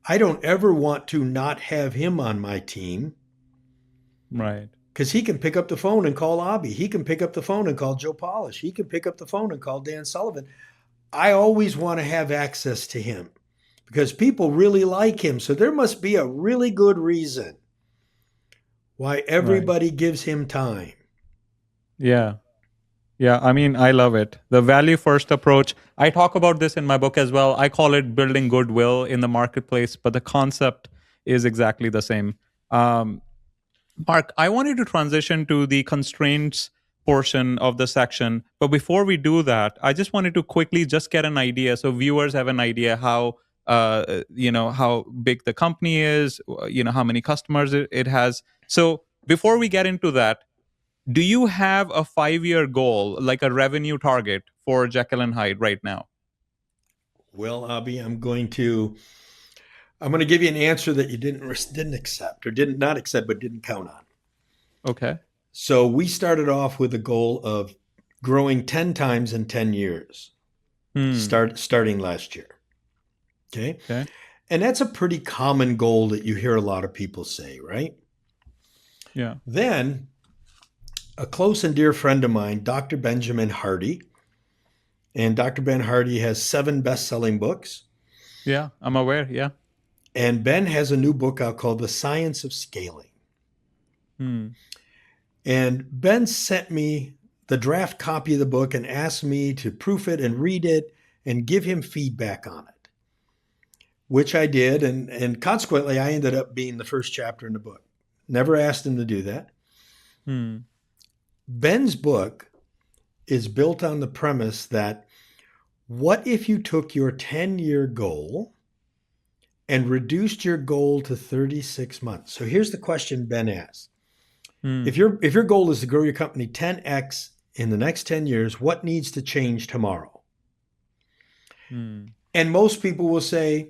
I don't ever want to not have him on my team Right. because he can pick up the phone and call Abi. He can pick up the phone and call Joe Polish. He can pick up the phone and call Dan Sullivan. I always want to have access to him because people really like him. So there must be a really good reason why Right. everybody gives him time. Yeah. Yeah, I mean, I love it. The value first approach. I talk about this in my book as well. I call it building goodwill in the marketplace, but the concept is exactly the same. Um, Mark, I wanted to transition to the constraints portion of the section. But before we do that, I just wanted to quickly just get an idea so viewers have an idea how how big the company is, how many customers it has. So before we get into that, do you have a 5-year goal, like a revenue target for Jekyll and Hyde right now? Well, Abi, I'm going to give you an answer that you didn't accept or didn't not accept but didn't count on. Okay. So we started off with a goal of growing 10 times in 10 years, Hmm. starting last year. Okay. Okay. And that's a pretty common goal that you hear a lot of people say, right? Yeah. Then a close and dear friend of mine, Dr. Benjamin Hardy, and Dr. Ben Hardy has 7 best-selling books. Yeah. I'm aware. Yeah. And Ben has a new book out called The Science of Scaling. Hmm. And Ben sent me the draft copy of the book and asked me to proof it and read it and give him feedback on it, which I did. And consequently, I ended up being the first chapter in the book. Never asked him to do that. Ben's book is built on the premise that what if you took your 10-year goal and reduced your goal to 36 months? So here's the question Ben asked. If your goal is to grow your company 10x in the next 10 years, what needs to change tomorrow? And most people will say,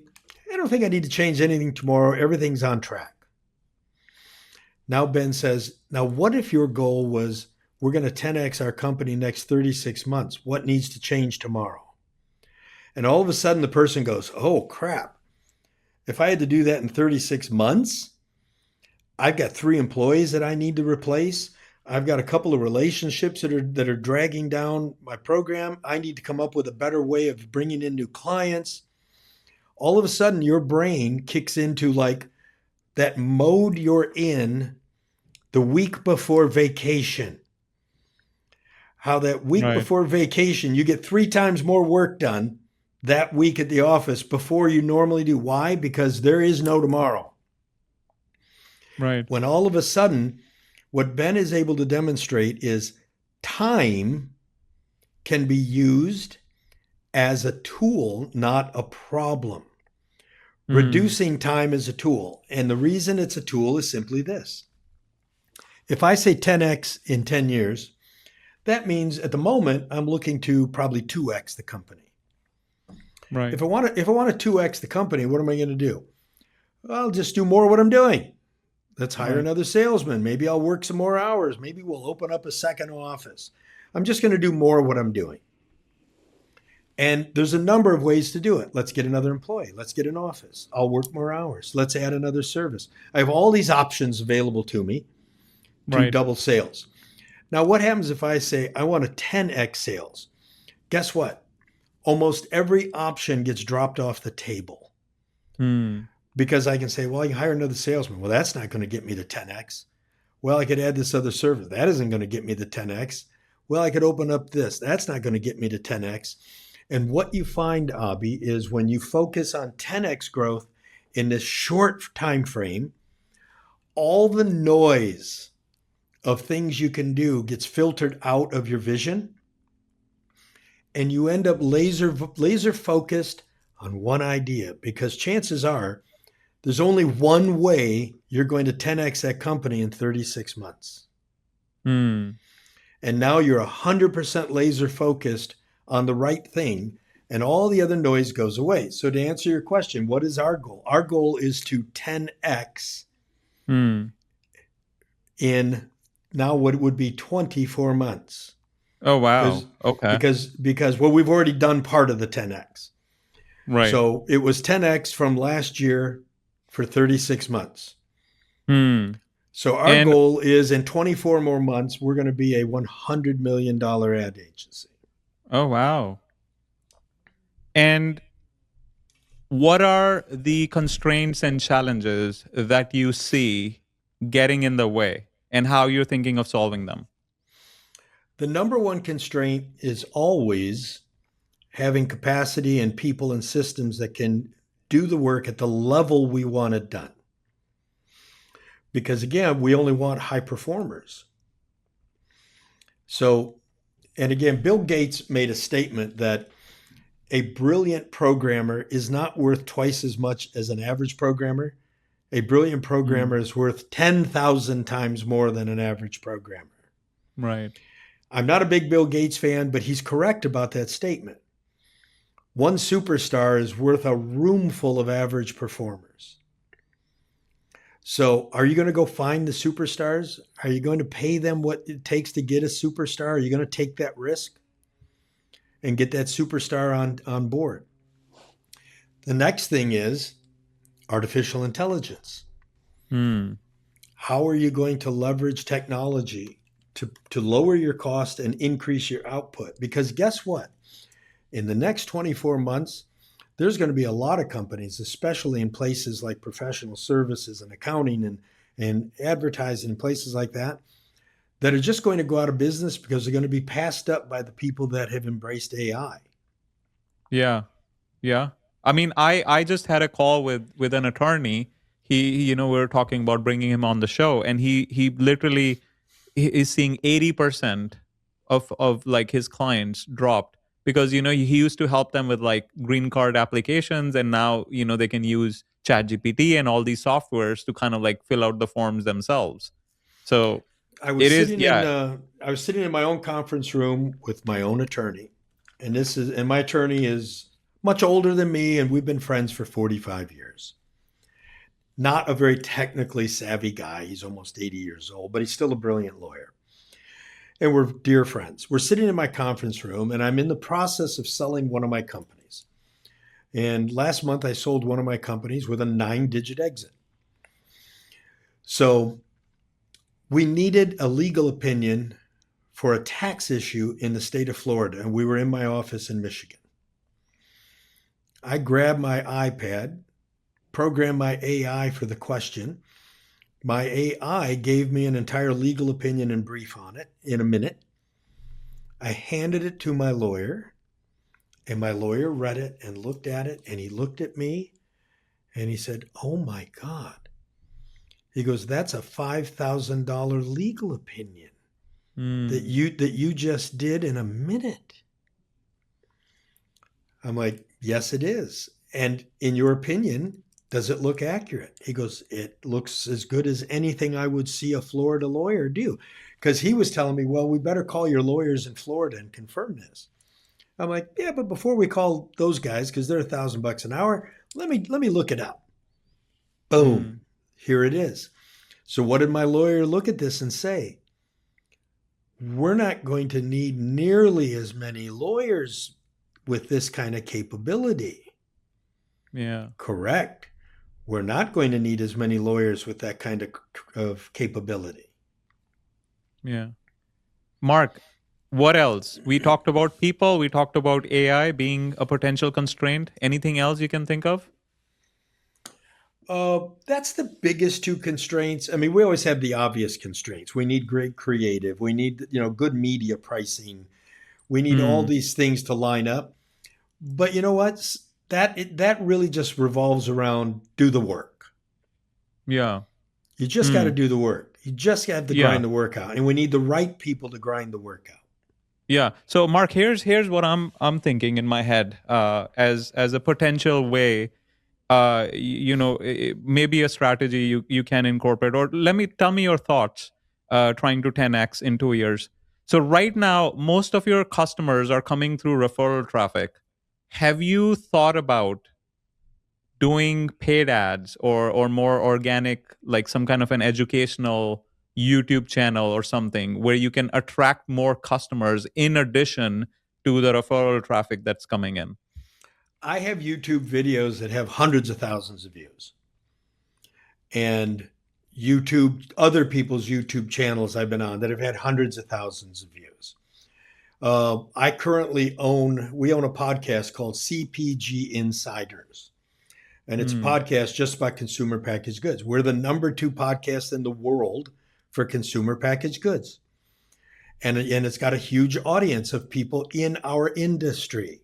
I don't think I need to change anything tomorrow. Everything's on track. Now Ben says, now what if your goal was, we're going to 10x our company next 36 months? What needs to change tomorrow? And all of a sudden the person goes, oh crap. If I had to do that in 36 months, I've got 3 employees that I need to replace. I've got a couple of relationships that are dragging down my program. I need to come up with a better way of bringing in new clients. All of a sudden, your brain kicks into like that mode you're in the week before vacation. How that week before vacation, you get 3 times more work done that week at the office before you normally do. Why? Because there is no tomorrow. Right. When all of a sudden, what Ben is able to demonstrate is time can be used as a tool, not a problem. Reducing time is a tool. And the reason it's a tool is simply this. If I say 10x in 10 years, that means at the moment, I'm looking to probably 2x the company. Right. If I want to 2x the company, what am I going to do? I'll just do more of what I'm doing. Let's hire another salesman. Maybe I'll work some more hours. Maybe we'll open up a second office. I'm just going to do more of what I'm doing. And there's a number of ways to do it. Let's get another employee. Let's get an office. I'll work more hours. Let's add another service. I have all these options available to me to double sales. Now, what happens if I say I want a 10x sales? Guess what? Almost every option gets dropped off the table. Because I can say, well, I can hire another salesman. Well, that's not going to get me to 10x. Well, I could add this other service. That isn't going to get me to 10x. Well, I could open up this. That's not going to get me to 10x. And what you find, Abi, is when you focus on 10x growth in this short time frame, all the noise of things you can do gets filtered out of your vision, and you end up laser focused on one idea, because chances are there's only one way you're going to 10x that company in 36 months. And now you're 100% laser focused on the right thing, and all the other noise goes away. So to answer your question, what is our goal? Our goal is to 10x in now what would be 24 months. Oh, wow. Okay. Because well, we've already done part of the 10x. Right. So it was 10x from last year for 36 months. So our goal is in 24 more months, we're going to be a $100 million ad agency. Oh, wow. And what are the constraints and challenges that you see getting in the way, and how you're thinking of solving them? The number one constraint is always having capacity and people and systems that can do the work at the level we want it done. Because again, we only want high performers. So, and again, Bill Gates made a statement that a brilliant programmer is not worth twice as much as an average programmer. A brilliant programmer is worth 10,000 times more than an average programmer. Right. I'm not a big Bill Gates fan, but he's correct about that statement. One superstar is worth a room full of average performers. So are you going to go find the superstars? Are you going to pay them what it takes to get a superstar? Are you going to take that risk and get that superstar on board? The next thing is artificial intelligence. How are you going to leverage technology to lower your cost and increase your output? Because guess what? In the next 24 months, there's going to be a lot of companies, especially in places like professional services and accounting and advertising and places like that, that are just going to go out of business because they're going to be passed up by the people that have embraced AI. Yeah. Yeah. I mean, I just had a call with an attorney. We were talking about bringing him on the show, and he literally is seeing 80% of like his clients dropped because he used to help them with like green card applications, and now they can use ChatGPT and all these softwares to kind of like fill out the forms themselves. So I was it is, sitting in yeah. I was sitting in my own conference room with my own attorney, and my attorney is much older than me, and we've been friends for 45 years. Not a very technically savvy guy. He's almost 80 years old, but he's still a brilliant lawyer. And we're dear friends. We're sitting in my conference room, and I'm in the process of selling one of my companies. And last month, I sold one of my companies with a 9-digit exit. So we needed a legal opinion for a tax issue in the state of Florida, and we were in my office in Michigan. I grabbed my iPad, programmed my AI for the question. My AI gave me an entire legal opinion and brief on it in a minute. I handed it to my lawyer, and my lawyer read it and looked at it, and he looked at me and he said, "Oh my God." He goes, "That's a $5,000 legal opinion that you just did in a minute." I'm like, "Yes, it is. And in your opinion, does it look accurate?" He goes, "It looks as good as anything I would see a Florida lawyer do." Because he was telling me, "Well, we better call your lawyers in Florida and confirm this." I'm like, "Yeah, but before we call those guys, because they're $1,000 an hour, let me look it up." Boom, here it is. So what did my lawyer look at this and say? We're not going to need nearly as many lawyers with this kind of capability. Yeah. Correct. We're not going to need as many lawyers with that kind of capability. Yeah. Mark, what else? We talked about people, we talked about AI being a potential constraint. Anything else you can think of? That's the biggest two constraints. I mean, we always have the obvious constraints. We need great creative. We need, good media pricing. We need all these things to line up. But you know what? That really just revolves around do the work. Yeah. You just got to do the work. You just have to Yeah. grind the work out, and we need the right people to grind the work out. Yeah. So Mark, here's what I'm thinking in my head as a potential way maybe a strategy you can incorporate, or tell me your thoughts trying to 10x in 2 years. So right now most of your customers are coming through referral traffic. Have you thought about doing paid ads or more organic, like some kind of an educational YouTube channel or something where you can attract more customers in addition to the referral traffic that's coming in? I have YouTube videos that have hundreds of thousands of views, and other people's YouTube channels I've been on that have had hundreds of thousands of views. We own a podcast called CPG Insiders, and it's a podcast just about consumer packaged goods. We're the number 2 podcast in the world for consumer packaged goods. And it's got a huge audience of people in our industry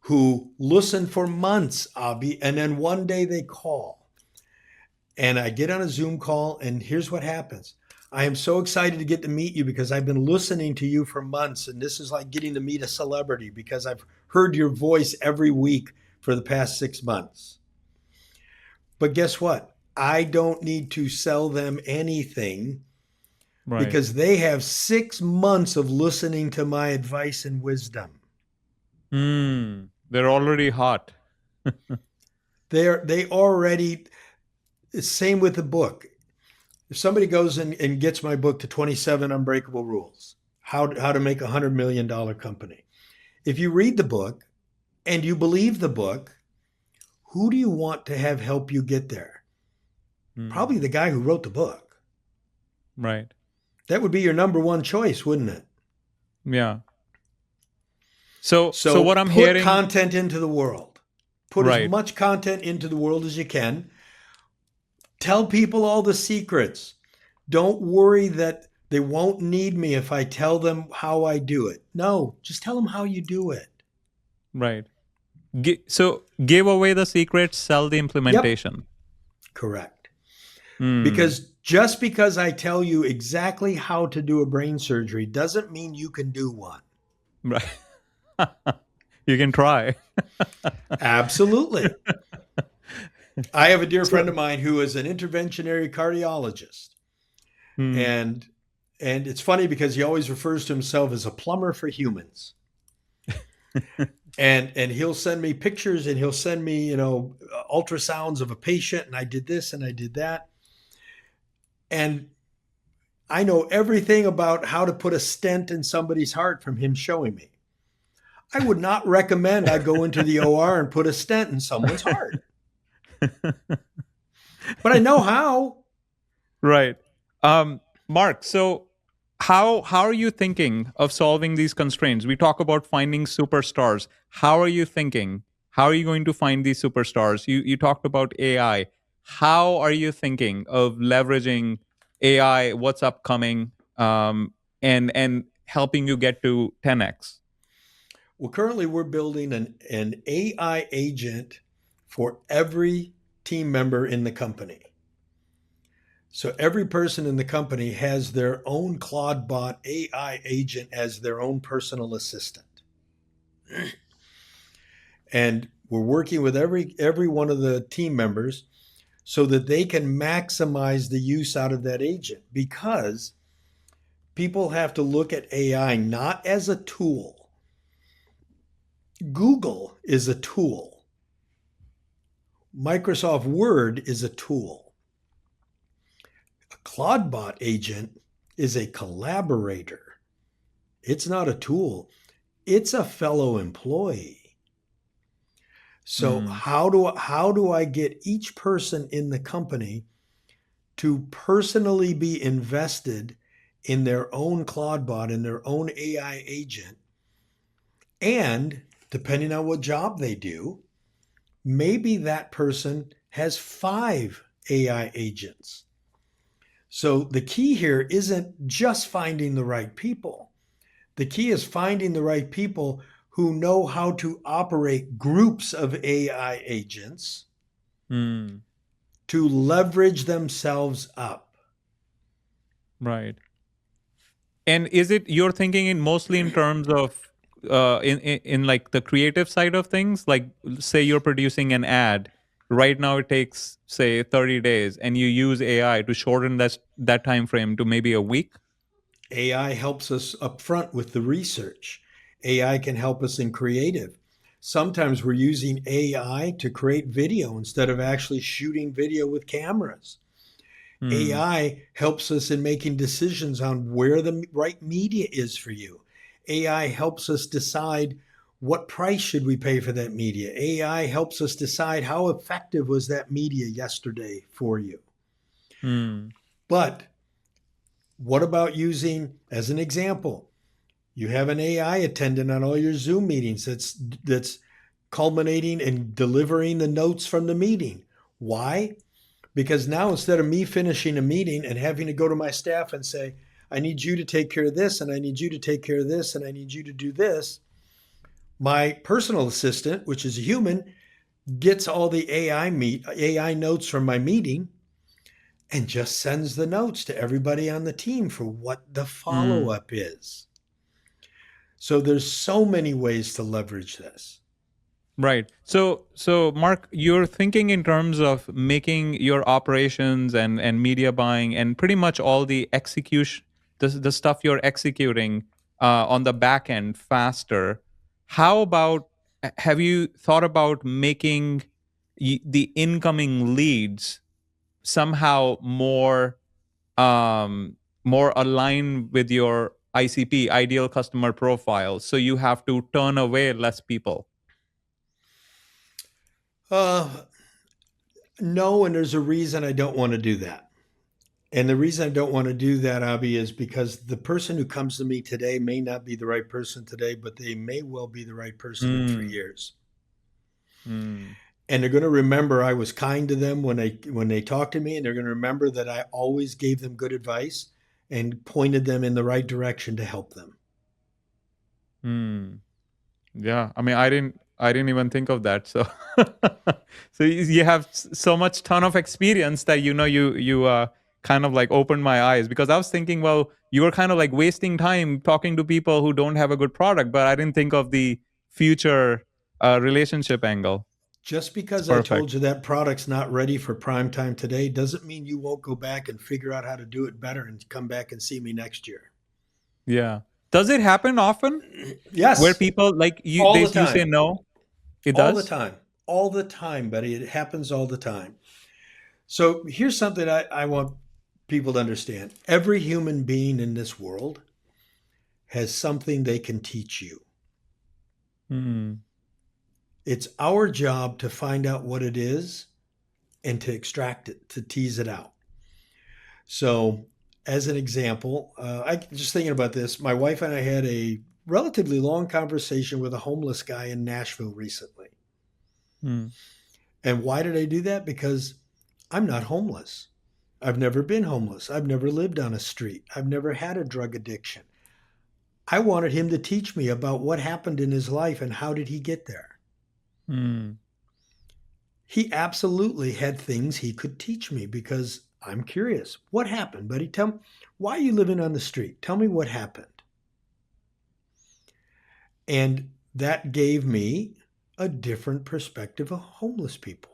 who listen for months, Abi, and then one day they call. And I get on a Zoom call, and here's what happens. I am so excited to get to meet you because I've been listening to you for months, and this is like getting to meet a celebrity because I've heard your voice every week for the past 6 months. But guess what? I don't need to sell them anything because they have 6 months of listening to my advice and wisdom. They're already hot. They already, same with the book. If somebody goes and gets my book, The 27 Unbreakable Rules, how to make $100 million company. If you read the book and you believe the book, who do you want to have help you get there? Probably the guy who wrote the book. Right. That would be your number one choice, wouldn't it? Yeah. So what I'm put hearing, content into the world. Put as much content into the world as you can. Tell people all the secrets. Don't worry that They won't need me if I tell them how I do it. No, just tell them how you do it. Right. So give away the secret, sell the Yep, implementation. correct. Hmm. Because just because I tell you exactly how to do a brain surgery doesn't mean you can do one. Right. You can try. Absolutely. I have a dear friend So, of mine who is an interventionary cardiologist. hmm. And it's funny because he always refers to himself as a plumber for humans. And he'll send me pictures and he'll send me, ultrasounds of a patient, and I did this and I did that. And I know everything about how to put a stent in somebody's heart from him showing me. I would not recommend I go into the OR and put a stent in someone's heart, but I know how. Right. Mark, so how are you thinking of solving these constraints? We talk about finding superstars. How are you thinking? How are you going to find these superstars? You talked about AI. How are you thinking of leveraging AI, what's upcoming, and helping you get to 10x? Well, currently we're building an AI agent for every team member in the company. So every person in the company has their own CloudBot AI agent as their own personal assistant. And we're working with every one of the team members so that they can maximize the use out of that agent, because people have to look at AI not as a tool. Google is a tool. Microsoft Word is a tool. A CloudBot agent is a collaborator. It's not a tool. It's a fellow employee. So Mm, how do I get each person in the company to personally be invested in their own CloudBot, in their own AI agent, and depending on what job they do, maybe that person has 5 AI agents. So the key here isn't just finding the right people. The key is finding the right people who know how to operate groups of AI agents mm, to leverage themselves up. right. And is it you're thinking in mostly in terms of in like the creative side of things? Like say you're producing an ad. Right now it takes say 30 days and you use AI to shorten that time frame to maybe a week. AI helps us up front with the research. AI can help us in creative. Sometimes we're using AI to create video instead of actually shooting video with cameras. Hmm. AI helps us in making decisions on where the right media is for you. AI helps us decide what price should we pay for that media. AI helps us decide how effective was that media yesterday for you. Hmm. But what about using, as an example, you have an AI attendant on all your Zoom meetings that's culminating and delivering the notes from the meeting. Why? Because now instead of me finishing a meeting and having to go to my staff and say, I need you to take care of this, and I need you to take care of this, and I need you to do this, my personal assistant, which is a human, gets all the AI notes from my meeting and just sends the notes to everybody on the team for what the follow Hmm. up is. So there's so many ways to leverage this. Right. So Mark, you're thinking in terms of making your operations and media buying and pretty much all the execution, the stuff you're executing on the back end faster. How about have you thought about making the incoming leads somehow more aligned with your ICP, ideal customer profile, so you have to turn away less people? Uh, no, and there's a reason I don't want to do that. And the reason I don't want to do that, Abby, is because the person who comes to me today may not be the right person today, but they may well be the right person in 3 years. Mm, And they're going to remember I was kind to them when they talk to me, and they're going to remember that I always gave them good advice, and pointed them in the right direction to help them. Hmm. Yeah, I mean, I didn't even think of that. So, so you have so much ton of experience that you kind of like opened my eyes, because I was thinking, well, you were kind of like wasting time talking to people who don't have a good product, but I didn't think of the future relationship angle. Just It's because I perfect. told you that product's not ready for prime time today doesn't mean you won't go back and figure out how to do it better and come back and see me next year. Yeah. Does it happen often where Yes, people like you all they the you say time. no? It All the does. time. All the time, buddy. It happens all the time. So here's something I want people to understand. Every human being in this world has something they can teach you. Hmm. It's our job to find out what it is and to extract it, to tease it out. So, as an example, I just thinking about this. My wife and I had a relatively long conversation with a homeless guy in Nashville recently. Hmm. And why did I do that? Because I'm not homeless. I've never been homeless. I've never lived on a street. I've never had a drug addiction. I wanted him to teach me about what happened in his life and how did he get there. Hmm. He absolutely had things he could teach me because I'm curious. What happened, buddy? Tell me, why are you living on the street? Tell me what happened. And that gave me a different perspective of homeless people.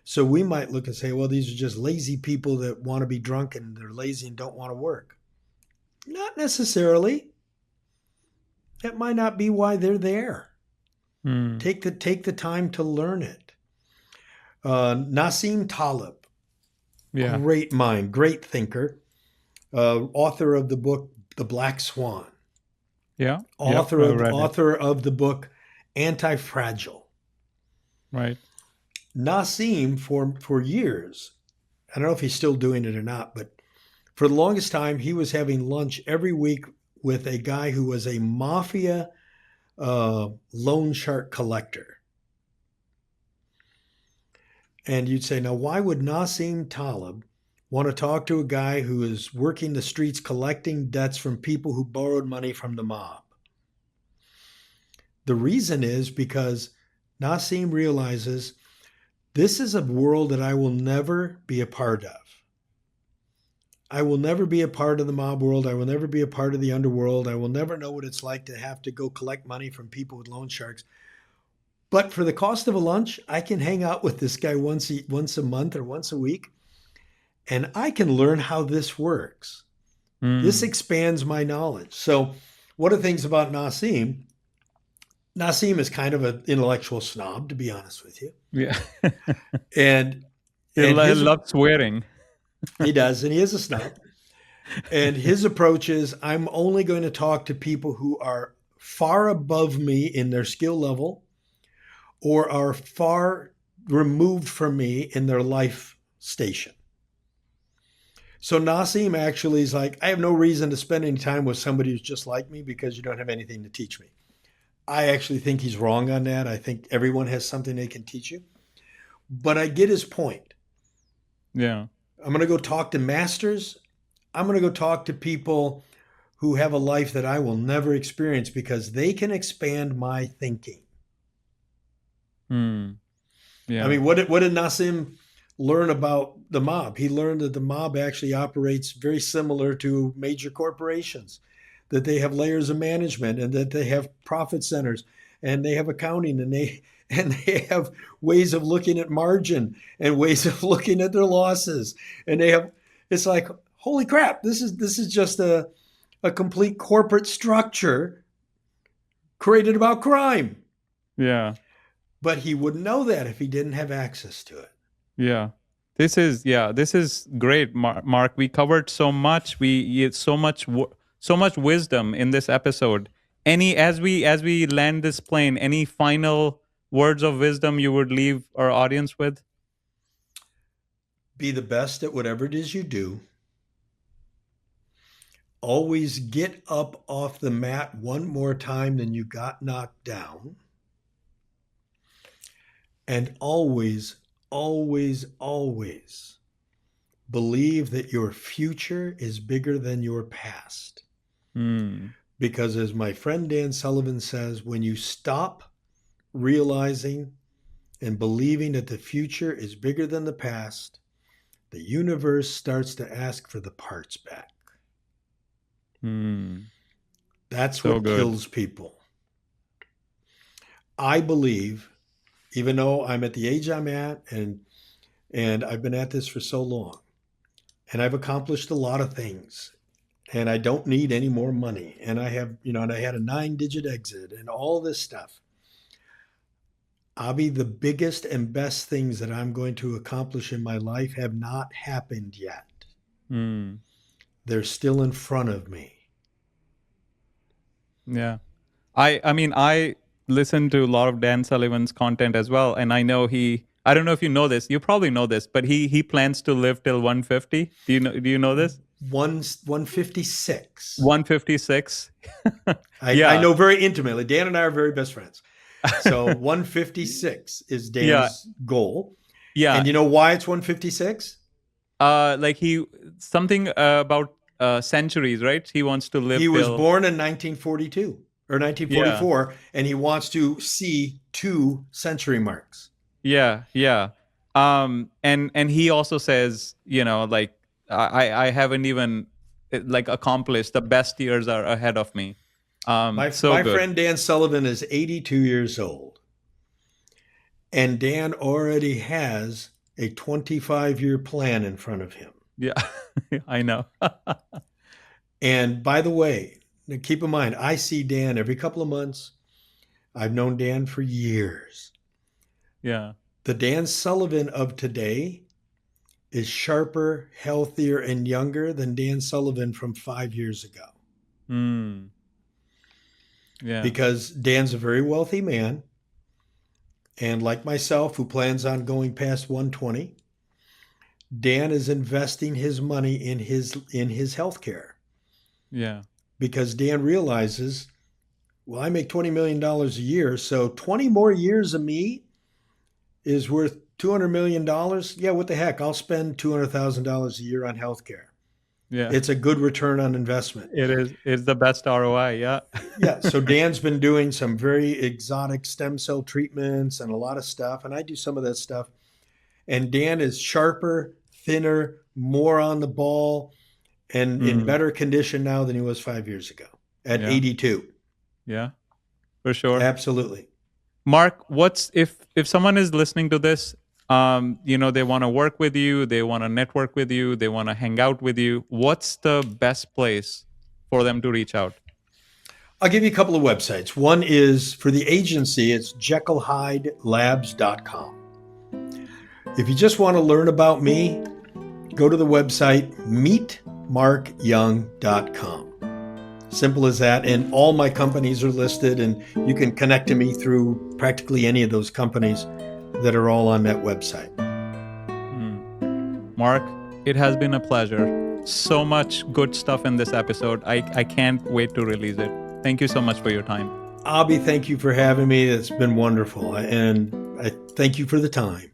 So we might look and say, well, these are just lazy people that want to be drunk and they're lazy and don't want to work. Not necessarily. That might not be why they're there. Hmm. Take the time to learn it. Nassim Taleb, Yeah. great mind, great thinker, author of the book The Black Swan, Yeah. Yep. author I of read it. author of the book Anti-Fragile. Right. Nassim, for years, I don't know if he's still doing it or not, but for the longest time, he was having lunch every week with a guy who was a mafia loan shark collector. And you'd say, now, why would Nassim Taleb want to talk to a guy who is working the streets collecting debts from people who borrowed money from the mob? The reason is because Nassim realizes this is a world that I will never be a part of. I will never be a part of the mob world. I will never be a part of the underworld. I will never know what it's like to have to go collect money from people with loan sharks. But for the cost of a lunch, I can hang out with this guy once a month or once a week, and I can learn how this works. This Hmm. expands my knowledge. So, one of the things about Nassim, Nassim is kind of an intellectual snob, to be honest with you, Yeah. and He and his loves swearing. he does, and he is a snob. And his approach is, I'm only going to talk to people who are far above me in their skill level or are far removed from me in their life station. So Nassim actually is like, I have no reason to spend any time with somebody who's just like me because you don't have anything to teach me. I actually think he's wrong on that. I think everyone has something they can teach you. But I get his point. Yeah. I'm going to go talk to masters. I'm going to go talk to people who have a life that I will never experience because they can expand my thinking. Hmm. I Yeah. mean, what did Nassim learn about the mob? He learned that the mob actually operates very similar to major corporations, that they have layers of management and that they have profit centers and they have accounting and they have ways of looking at margin and ways of looking at their losses. And they have it's like, holy crap, this is just a complete corporate structure created about crime. Yeah. But he wouldn't know that if he didn't have access to it. Yeah. This is great, Mark. We covered so much. So much so much wisdom in this episode. Any as we land this plane, any final words of wisdom you would leave our audience with? Be the best at whatever it is you do. Always get up off the mat one more time than you got knocked down. And always, always, always believe that your future is bigger than your past. Because as my friend Dan Sullivan says, when you stop realizing and believing that the future is bigger than the past, the universe starts to ask for the parts back. That's So what good. kills people. I believe, even though I'm at the age I'm at, and I've been at this for so long, and I've accomplished a lot of things, and I don't need any more money, and I have, and I had a 9-digit exit and all this stuff. Abi, the biggest and best things that I'm going to accomplish in my life have not happened yet. They're still in front of me. Yeah. I mean, I listen to a lot of Dan Sullivan's content as well. And I know I don't know if you know this, you probably know this, but he plans to live till 150. Do you know this? 156. 156. I know very intimately. Dan and I are very best friends. So 156 is Dan's goal. Yeah. And you know why it's 156? Like something about centuries, right? He wants to live. He was born in 1942 or 1944, and he wants to see 2 century marks. Yeah. And he also says, like I haven't even like accomplished, the best years are ahead of me. My friend Dan Sullivan is 82 years old, and Dan already has a 25-year plan in front of him. Yeah, I know. And by the way, keep in mind, I see Dan every couple of months. I've known Dan for years. Yeah. The Dan Sullivan of today is sharper, healthier, and younger than Dan Sullivan from 5 years ago. Yeah. Because Dan's a very wealthy man. And like myself, who plans on going past 120, Dan is investing his money in his health care. Yeah. Because Dan realizes, well, I make $20 million a year, so 20 more years of me is worth $200 million. Yeah, what the heck? I'll spend $200,000 a year on health care. Yeah. It's a good return on investment. It is. It's the best ROI. Yeah. Yeah. So Dan's been doing some very exotic stem cell treatments and a lot of stuff. And I do some of that stuff. And Dan is sharper, thinner, more on the ball, and in better condition now than he was 5 years ago at 82. Yeah, for sure. Absolutely. Mark, if someone is listening to this, they want to work with you, they want to network with you, they want to hang out with you, what's the best place for them to reach out? I'll give you a couple of websites. One is for the agency, it's jekyllhydelabs.com. If you just want to learn about me, go to the website meetmarkyoung.com. Simple as that. And all my companies are listed, and you can connect to me through practically any of those companies that are all on that website. Mark, it has been a pleasure. So much good stuff in this episode. I can't wait to release it. Thank you so much for your time. Abi, thank you for having me. It's been wonderful. And I thank you for the time.